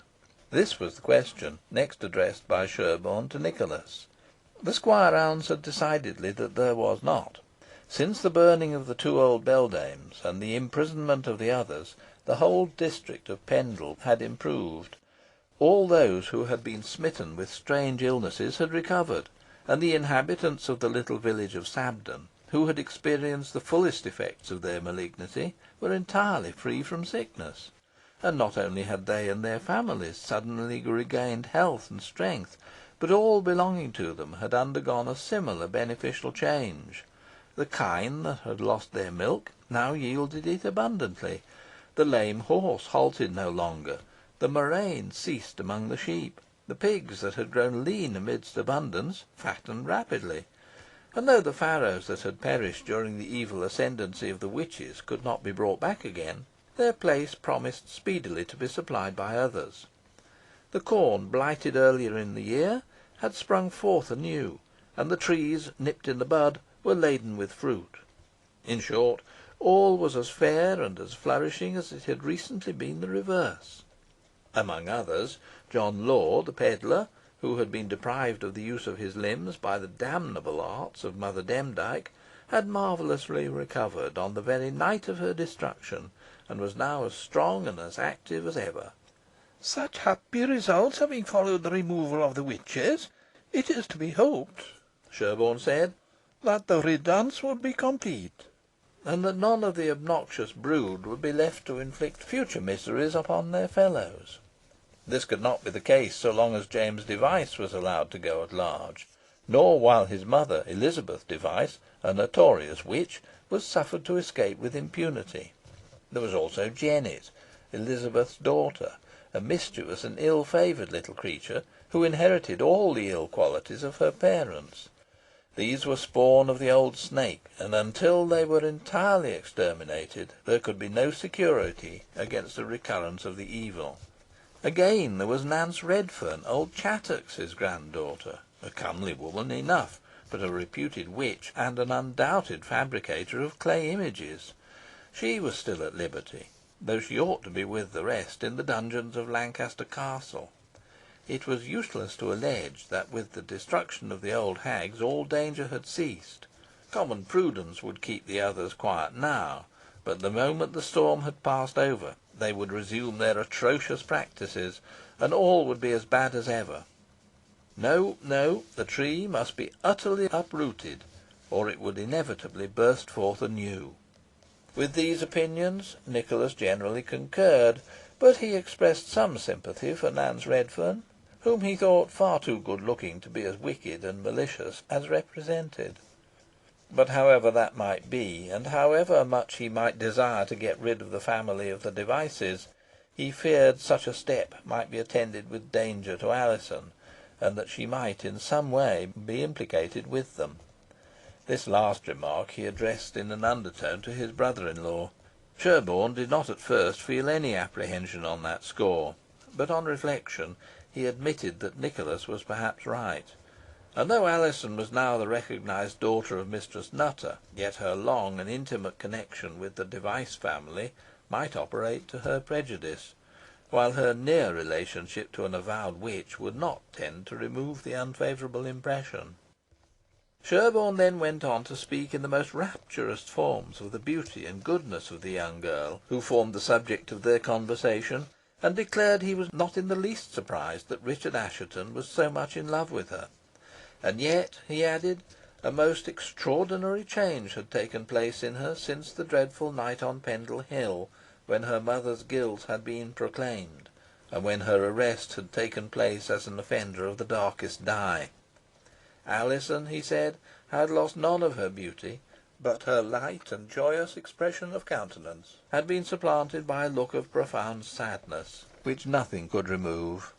This was the question next addressed by Sherborne to Nicholas. The squire answered decidedly that there was not. Since the burning of the two old beldames, and the imprisonment of the others, the whole district of Pendle had improved. All those who had been smitten with strange illnesses had recovered, and the inhabitants of the little village of Sabden, who had experienced the fullest effects of their malignity, were entirely free from sickness. And not only had they and their families suddenly regained health and strength, but all belonging to them had undergone a similar beneficial change. The kine that had lost their milk now yielded it abundantly. The lame horse halted no longer. The murrain ceased among the sheep. The pigs that had grown lean amidst abundance fattened rapidly. And though the farrows that had perished during the evil ascendancy of the witches could not be brought back again, their place promised speedily to be supplied by others. The corn blighted earlier in the year had sprung forth anew, and the trees, nipped in the bud, were laden with fruit. In short, all was as fair and as flourishing as it had recently been the reverse. Among others, John Law, the pedlar, who had been deprived of the use of his limbs by the damnable arts of Mother Demdike, had marvellously recovered on the very night of her destruction, and was now as strong and as active as ever. Such happy results having followed the removal of the witches, it is to be hoped, Sherborne said, that the riddance would be complete, and that none of the obnoxious brood would be left to inflict future miseries upon their fellows. This could not be the case so long as James Device was allowed to go at large, nor while his mother, Elizabeth Device, a notorious witch, was suffered to escape with impunity. There was also Jennet, Elizabeth's daughter, a mischievous and ill-favoured little creature, who inherited all the ill qualities of her parents. These were spawn of the old snake, and until they were entirely exterminated there could be no security against a recurrence of the evil. Again, there was Nance Redferne, old Chattox's granddaughter, a comely woman enough, but a reputed witch and an undoubted fabricator of clay images. She was still at liberty, though she ought to be with the rest in the dungeons of Lancaster Castle. It was useless to allege that with the destruction of the old hags all danger had ceased. Common prudence would keep the others quiet now, but the moment the storm had passed over they would resume their atrocious practices, and all would be as bad as ever. No, no, the tree must be utterly uprooted, or it would inevitably burst forth anew. With these opinions Nicholas generally concurred, but he expressed some sympathy for Nance Redferne, whom he thought far too good-looking to be as wicked and malicious as represented. But however that might be, and however much he might desire to get rid of the family of the Devices, he feared such a step might be attended with danger to Alizon, and that she might in some way be implicated with them. This last remark he addressed in an undertone to his brother-in-law. Sherborne did not at first feel any apprehension on that score, but on reflection he admitted that Nicholas was perhaps right, and though Alizon was now the recognised daughter of Mistress Nutter, yet her long and intimate connection with the Device family might operate to her prejudice, while her near relationship to an avowed witch would not tend to remove the unfavourable impression. Sherborne then went on to speak in the most rapturous forms of the beauty and goodness of the young girl who formed the subject of their conversation, and declared he was not in the least surprised that Richard Assheton was so much in love with her. And yet, he added, a most extraordinary change had taken place in her since the dreadful night on Pendle Hill, when her mother's guilt had been proclaimed, and when her arrest had taken place as an offender of the darkest dye. Alizon, he said, had lost none of her beauty, but her light and joyous expression of countenance had been supplanted by a look of profound sadness, which nothing could remove.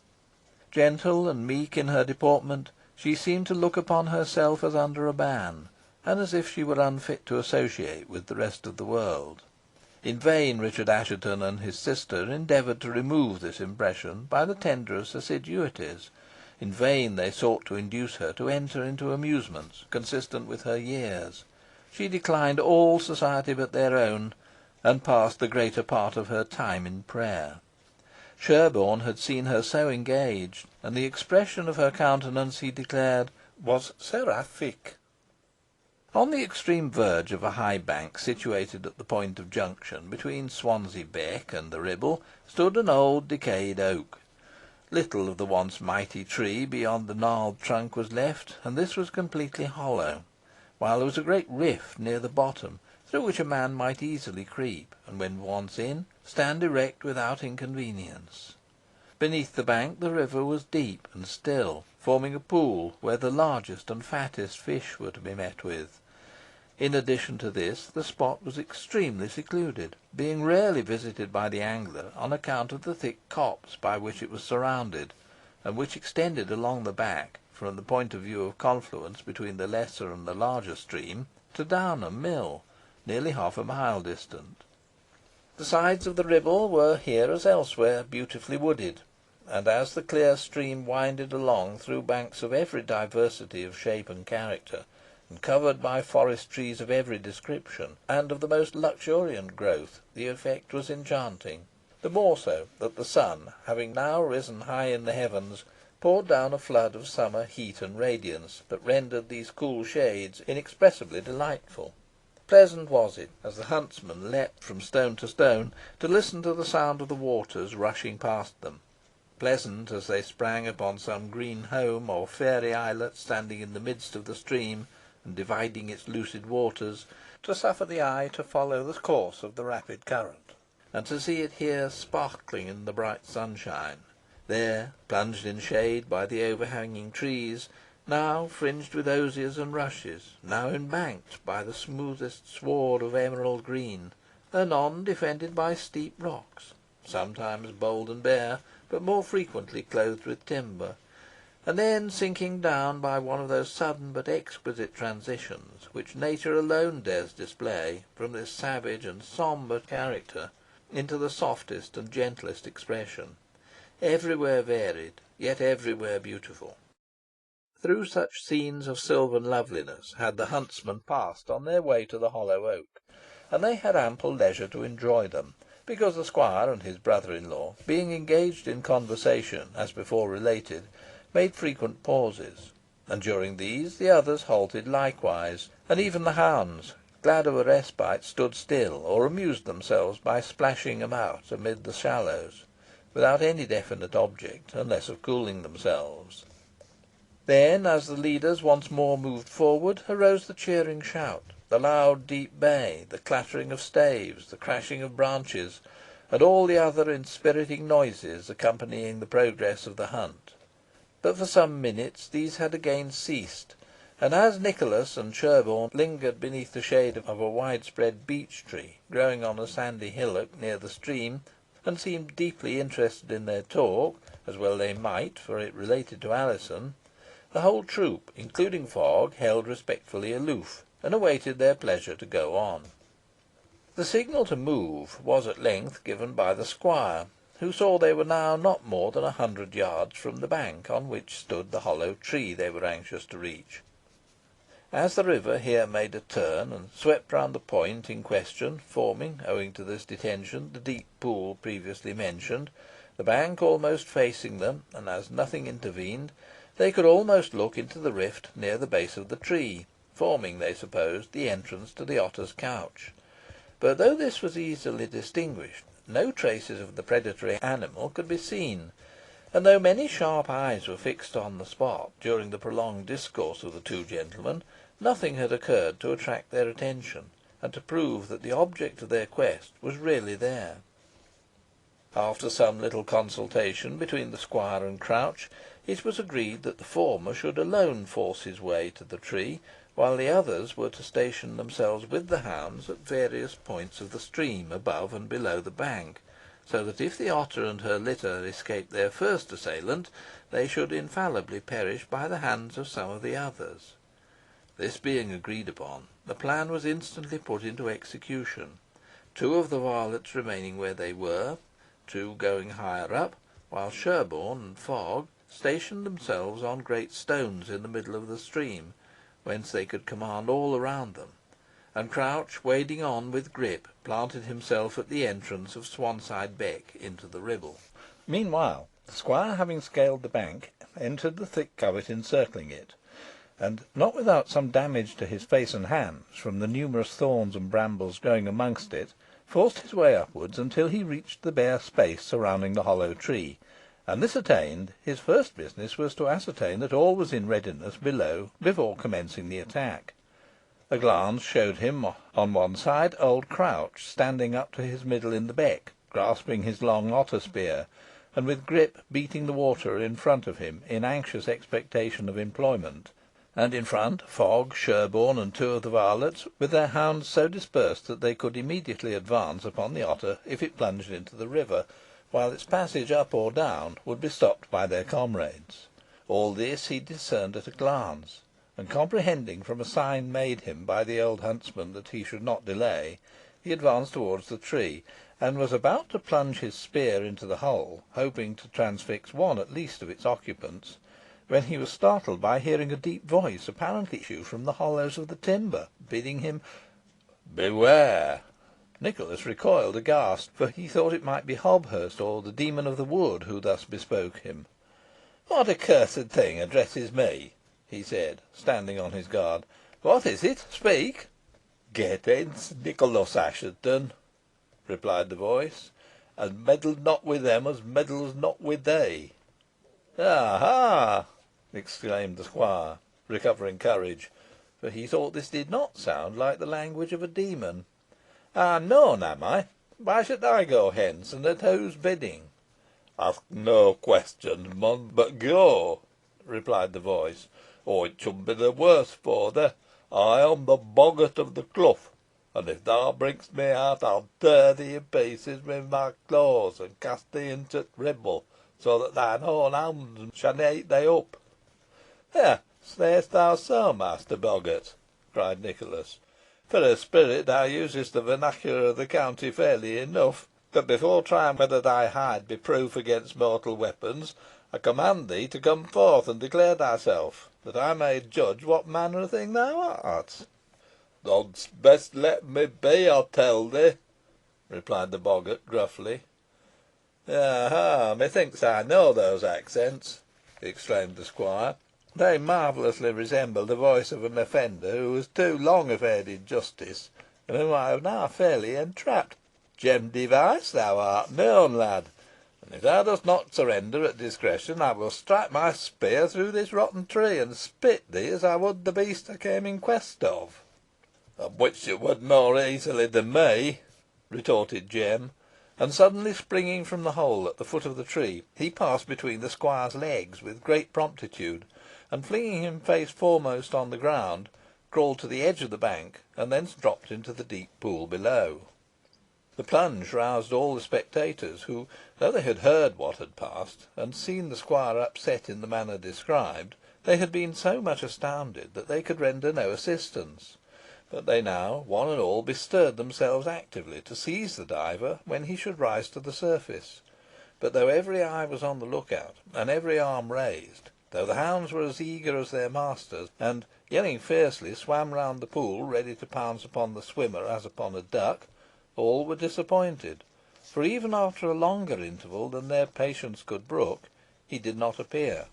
Gentle and meek in her deportment, she seemed to look upon herself as under a ban, and as if she were unfit to associate with the rest of the world. In vain Richard Assheton and his sister endeavoured to remove this impression by the tenderest assiduities. In vain they sought to induce her to enter into amusements consistent with her years. She declined all society but their own, and passed the greater part of her time in prayer. Sherborne had seen her so engaged, and the expression of her countenance, he declared, was seraphic. On the extreme verge of a high bank situated at the point of junction between Swansea Beck and the Ribble stood an old decayed oak. Little of the once mighty tree beyond the gnarled trunk was left, and this was completely hollow, while there was a great rift near the bottom, through which a man might easily creep, and when once in, stand erect without inconvenience. Beneath the bank the river was deep and still, forming a pool where the largest and fattest fish were to be met with. In addition to this, the spot was extremely secluded, being rarely visited by the angler on account of the thick copse by which it was surrounded, and which extended along the back, from the point of view of confluence between the lesser and the larger stream, to Downham Mill, nearly half a mile distant. The sides of the Ribble were here, as elsewhere, beautifully wooded, and as the clear stream winded along through banks of every diversity of shape and character, and covered by forest trees of every description, and of the most luxuriant growth, the effect was enchanting, the more so that the sun, having now risen high in the heavens, poured down a flood of summer heat and radiance that rendered these cool shades inexpressibly delightful. Pleasant was it, as the huntsmen leapt from stone to stone, to listen to the sound of the waters rushing past them; pleasant, as they sprang upon some green holm or fairy islet standing in the midst of the stream, and dividing its lucid waters, to suffer the eye to follow the course of the rapid current, and to see it here sparkling in the bright sunshine, there plunged in shade by the overhanging trees, now fringed with osiers and rushes, now embanked by the smoothest sward of emerald green, anon defended by steep rocks, sometimes bold and bare, but more frequently clothed with timber, and then sinking down by one of those sudden but exquisite transitions which nature alone dares display from this savage and sombre character into the softest and gentlest expression, everywhere varied, yet everywhere beautiful. Through such scenes of sylvan loveliness had the huntsmen passed on their way to the hollow oak, and they had ample leisure to enjoy them, because the squire and his brother-in-law, being engaged in conversation, as before related, made frequent pauses, and during these the others halted likewise, and even the hounds, glad of a respite, stood still, or amused themselves by splashing about amid the shallows, without any definite object, unless of cooling themselves. Then, as the leaders once more moved forward, arose the cheering shout, the loud deep bay, the clattering of staves, the crashing of branches, and all the other inspiriting noises accompanying the progress of the hunt. But for some minutes these had again ceased, and as Nicholas and Sherborne lingered beneath the shade of a widespread beech tree growing on a sandy hillock near the stream, and seemed deeply interested in their talk, as well they might, for it related to Alizon, the whole troop, including Fogg, held respectfully aloof, and awaited their pleasure to go on. The signal to move was at length given by the squire, who saw they were now not more than 100 yards from the bank on which stood the hollow tree they were anxious to reach. As the river here made a turn, and swept round the point in question, forming, owing to this detention, the deep pool previously mentioned, the bank almost facing them, and as nothing intervened, they could almost look into the rift near the base of the tree, forming, they supposed, the entrance to the otter's couch. But though this was easily distinguished, no traces of the predatory animal could be seen, and though many sharp eyes were fixed on the spot during the prolonged discourse of the two gentlemen, nothing had occurred to attract their attention, and to prove that the object of their quest was really there. After some little consultation between the squire and Crouch, it was agreed that the former should alone force his way to the tree, while the others were to station themselves with the hounds at various points of the stream, above and below the bank, so that if the otter and her litter escaped their first assailant, they should infallibly perish by the hands of some of the others. This being agreed upon, the plan was instantly put into execution, 2 of the varlets remaining where they were, 2 going higher up, while Sherborne and Fogg stationed themselves on great stones in the middle of the stream, whence they could command all around them, and Crouch, wading on with Grip, planted himself at the entrance of Swanside Beck into the Ribble. Meanwhile, the squire, having scaled the bank, entered the thick covert encircling it, and, not without some damage to his face and hands from the numerous thorns and brambles growing amongst it, forced his way upwards until he reached the bare space surrounding the hollow tree, and this attained, his first business was to ascertain that all was in readiness below before commencing the attack. A glance showed him, on one side, old Crouch, standing up to his middle in the beck, grasping his long otter spear, and with Grip beating the water in front of him in anxious expectation of employment, and in front Fogg, Sherborne, and 2 of the varlets, with their hounds so dispersed that they could immediately advance upon the otter if it plunged into the river, while its passage up or down would be stopped by their comrades. All this he discerned at a glance, and comprehending from a sign made him by the old huntsman that he should not delay, he advanced towards the tree, and was about to plunge his spear into the hole, hoping to transfix one at least of its occupants, when he was startled by hearing a deep voice apparently issue from the hollows of the timber, bidding him "Beware!" Nicholas recoiled aghast, for he thought it might be Hobthurst or the demon of the wood who thus bespoke him. "What accursed thing addresses me?" he said, standing on his guard. "What is it? Speak." "Get hence, Nicholas Assheton," replied the voice, "and meddle not with them as meddles not with thee." "Aha!" exclaimed the squire, recovering courage, for he thought this did not sound like the language of a demon. "Unknown, am I? Why should I go hence, and at whose bidding?" "Ask no questions, mon, but go," replied the voice, "or it should be the worse for thee. I am the boggart of the clough, and if thou bringst me out, I'll tear thee in pieces with my claws, and cast thee into the Ribble, so that thine own hounds shanna eat thee up. "Ha! Say'st thou so, Master Boggart?" cried Nicholas. "For a spirit thou usest the vernacular of the county fairly enough. But before trying whether thy hide be proof against mortal weapons, I command thee to come forth and declare thyself, that I may judge what manner of thing thou art." "Thou'dst best let me be, ey tell thee," replied the boggart, gruffly. "Aha! methinks I know those accents," exclaimed the squire. "They marvellously resemble the voice of an offender who has too long evaded justice, and whom I have now fairly entrapped. Jem Device, thou art known, lad, and if thou dost not surrender at discretion, I will strike my spear through this rotten tree, and spit thee as I would the beast I came in quest of." "And which you would more easily than me," retorted Jem, and suddenly springing from the hole at the foot of the tree, he passed between the squire's legs with great promptitude, and flinging him face foremost on the ground, crawled to the edge of the bank, and thence dropped into the deep pool below. The plunge roused all the spectators, who, though they had heard what had passed, and seen the squire upset in the manner described, they had been so much astounded that they could render no assistance. But they now, one and all, bestirred themselves actively to seize the diver when he should rise to the surface. But though every eye was on the look out, and every arm raised, though the hounds were as eager as their masters, and, yelling fiercely, swam round the pool, ready to pounce upon the swimmer as upon a duck, all were disappointed, for even after a longer interval than their patience could brook, he did not appear.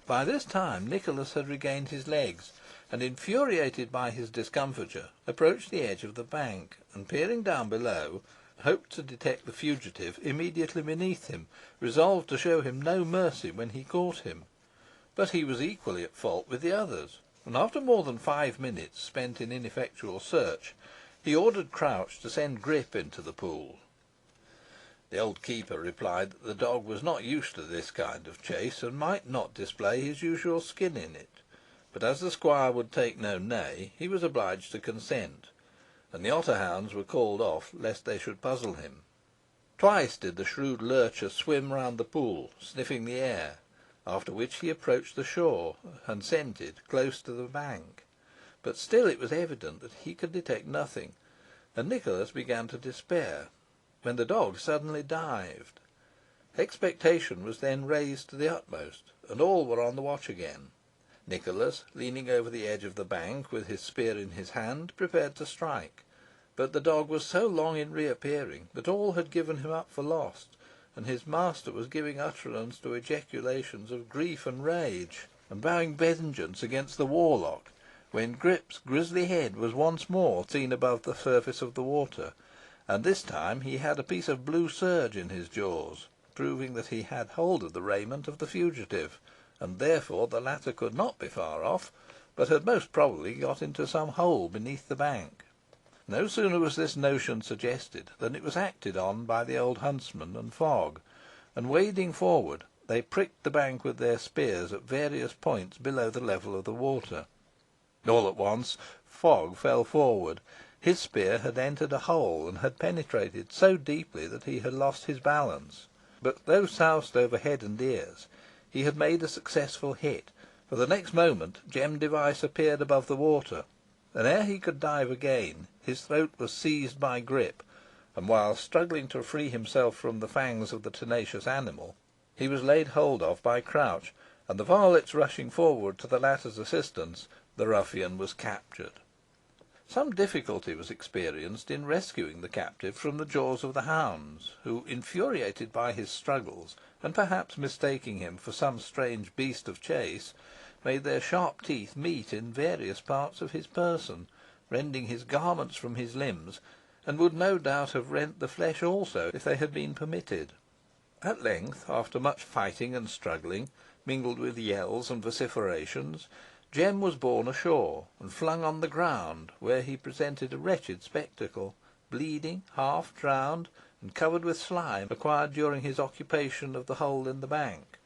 By this time Nicholas had regained his legs, and, infuriated by his discomfiture, approached the edge of the bank, and, peering down below, hoped to detect the fugitive immediately beneath him, resolved to show him no mercy when he caught him. But he was equally at fault with the others, and after more than 5 minutes spent in ineffectual search, he ordered Crouch to send Grip into the pool. The old keeper replied that the dog was not used to this kind of chase, and might not display his usual skill in it. But as the squire would take no nay, he was obliged to consent, and the otter hounds were called off, lest they should puzzle him. Twice did the shrewd lurcher swim round the pool, sniffing the air, after which he approached the shore, and scented close to the bank. But still it was evident that he could detect nothing, and Nicholas began to despair, when the dog suddenly dived. Expectation was then raised to the utmost, and all were on the watch again. Nicholas, leaning over the edge of the bank, with his spear in his hand, prepared to strike, but the dog was so long in reappearing that all had given him up for lost, and his master was giving utterance to ejaculations of grief and rage, and vowing vengeance against the warlock, when Grip's grisly head was once more seen above the surface of the water, and this time he had a piece of blue serge in his jaws, proving that he had hold of the raiment of the fugitive, and therefore the latter could not be far off, but had most probably got into some hole beneath the bank. No sooner was this notion suggested than it was acted on by the old huntsman and Fogg, and wading forward, they pricked the bank with their spears at various points below the level of the water. All at once Fogg fell forward. His spear had entered a hole, and had penetrated so deeply that he had lost his balance. But though soused over head and ears, he had made a successful hit, for the next moment Jem Device appeared above the water, and ere he could dive again, his throat was seized by Grip, and while struggling to free himself from the fangs of the tenacious animal, he was laid hold of by Crouch, and the varlets rushing forward to the latter's assistance, the ruffian was captured. Some difficulty was experienced in rescuing the captive from the jaws of the hounds, who, infuriated by his struggles, and perhaps mistaking him for some strange beast of chase, made their sharp teeth meet in various parts of his person, rending his garments from his limbs, and would no doubt have rent the flesh also, if they had been permitted. At length, after much fighting and struggling, mingled with yells and vociferations, Jem was borne ashore, and flung on the ground, where he presented a wretched spectacle, bleeding, half drowned, and covered with slime acquired during his occupation of the hole in the bank.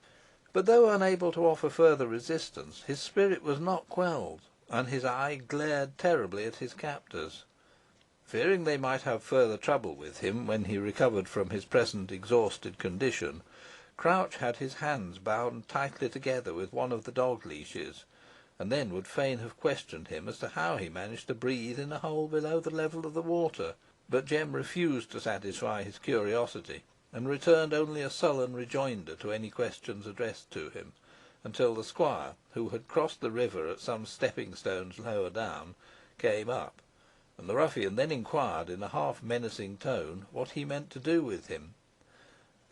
But though unable to offer further resistance, his spirit was not quelled, and his eye glared terribly at his captors. Fearing they might have further trouble with him when he recovered from his present exhausted condition, Crouch had his hands bound tightly together with one of the dog leashes, and then would fain have questioned him as to how he managed to breathe in a hole below the level of the water, but Jem refused to satisfy his curiosity, and returned only a sullen rejoinder to any questions addressed to him, until the squire, who had crossed the river at some stepping stones lower down, came up, and the ruffian then inquired in a half menacing tone what he meant to do with him.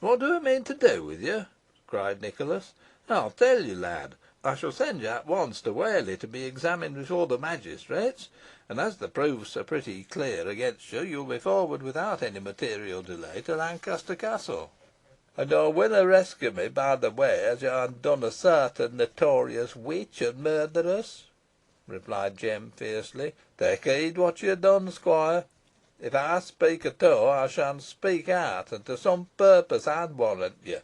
"What do I mean to do with you?" cried Nicholas. "I'll tell you, lad. I shall send you at once to Whalley to be examined before the magistrates, and as the proofs are pretty clear against you, you'll be forward without any material delay to Lancaster Castle." "And you winna rescue me by the way, as you han done a certain notorious witch and murtheress," replied Jem, fiercely. "Take heed what you ha' done, squire. If I speak at all, I shan speak out, and to some purpose, I'd warrant you.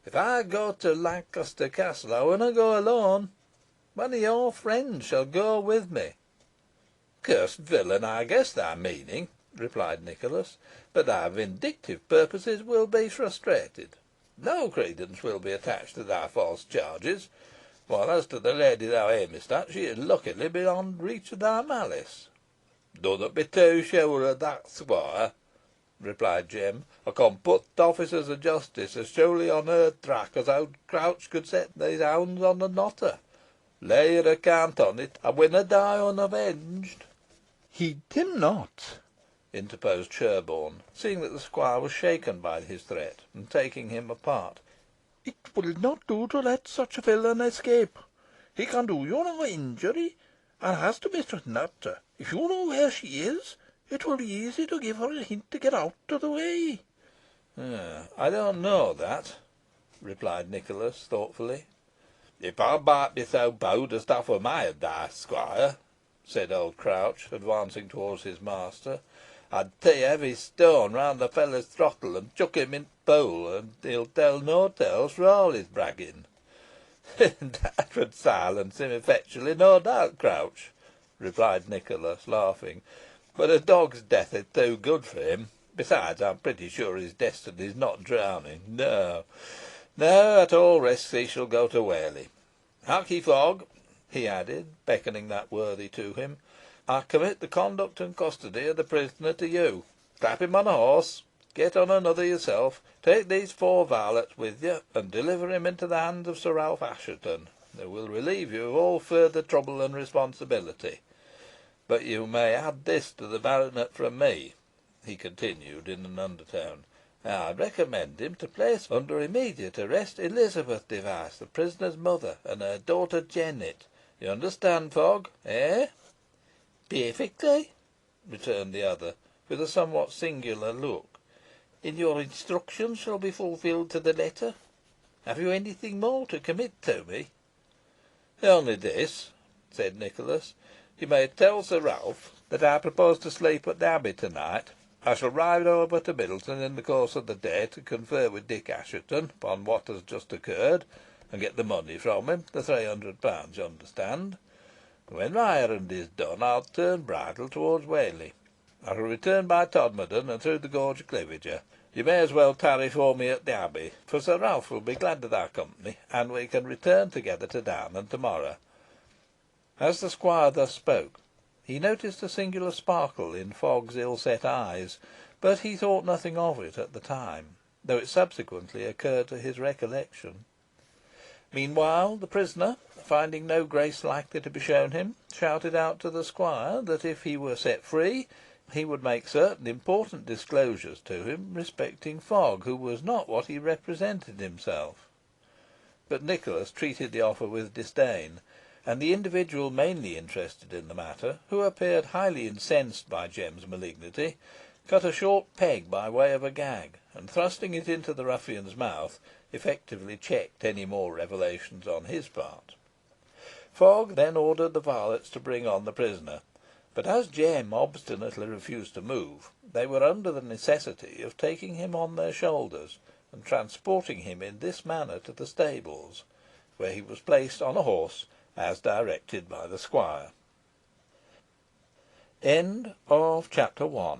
If I go to Lancaster Castle, I winna go alone. One of your friends shall go with me." "Cursed villain, I guess thy meaning," replied Nicholas, "but thy vindictive purposes will be frustrated. No credence will be attached to thy false charges, while as to the lady thou aimest at, she is luckily beyond reach of thy malice." "Dunnot be too sure o' that, squire," replied Jem. "I can put the officers of justice as surely on her track as owd Crouch could set these hounds on the knotter. Lay your account on it. I winna die unavenged." "Heed him not," interposed Sherborne, seeing that the squire was shaken by his threat, and taking him apart. "It will not do to let such a villain escape. He can do you no injury, and as to Mistress Nutter, if you know where she is, it will be easy to give her a hint to get out of the way." "I don't know that," replied Nicholas, thoughtfully. "If I might be so bold as to offer my advice, squire," said old Crouch, advancing towards his master, "I'd tee a heavy stone round the fellow's throttle, and chuck him in the pool, and he'll tell no tales for all his bragging." "That would silence him effectually, no doubt, Crouch," replied Nicholas, laughing; "but a dog's death is too good for him. Besides, I'm pretty sure his destiny is not drowning. No, no, at all risks he shall go to Whalley. Hark ye, Fogg," he added, beckoning that worthy to him, "I commit the conduct and custody of the prisoner to you. Clap him on a horse, get on another yourself, take these 4 varlets with you, and deliver him into the hands of Sir Ralph Assheton, who will relieve you of all further trouble and responsibility. But you may add this to the baronet from me," he continued, in an undertone. "I recommend him to place under immediate arrest Elizabeth Device, the prisoner's mother, and her daughter Jennet. You understand, Fogg, eh?" "Perfectly," returned the other, with a somewhat singular look. "And your instructions shall be fulfilled to the letter. Have you anything more to commit to me?" "Only this," said Nicholas. "You may tell Sir Ralph that I propose to sleep at the Abbey to night. I shall ride over to Middleton in the course of the day to confer with Dick Assheton upon what has just occurred, and get the money from him, the £300, you understand. When my errand is done, I'll turn bridle towards Whalley. I shall return by Todmorden and through the gorge of Cliviger. You may as well tarry for me at the Abbey, for Sir Ralph will be glad of our company, and we can return together to Downham to morrow." As the squire thus spoke, he noticed a singular sparkle in Fogg's ill-set eyes, but he thought nothing of it at the time, though it subsequently occurred to his recollection. Meanwhile, the prisoner, finding no grace likely to be shown him, shouted out to the squire that if he were set free, he would make certain important disclosures to him respecting Fogg, who was not what he represented himself. But Nicholas treated the offer with disdain, and the individual mainly interested in the matter, who appeared highly incensed by Jem's malignity, cut a short peg by way of a gag, and thrusting it into the ruffian's mouth, effectively checked any more revelations on his part. Fogg then ordered the varlets to bring on the prisoner, but as Jem obstinately refused to move, they were under the necessity of taking him on their shoulders, and transporting him in this manner to the stables, where he was placed on a horse, as directed by the squire. Chapter 2.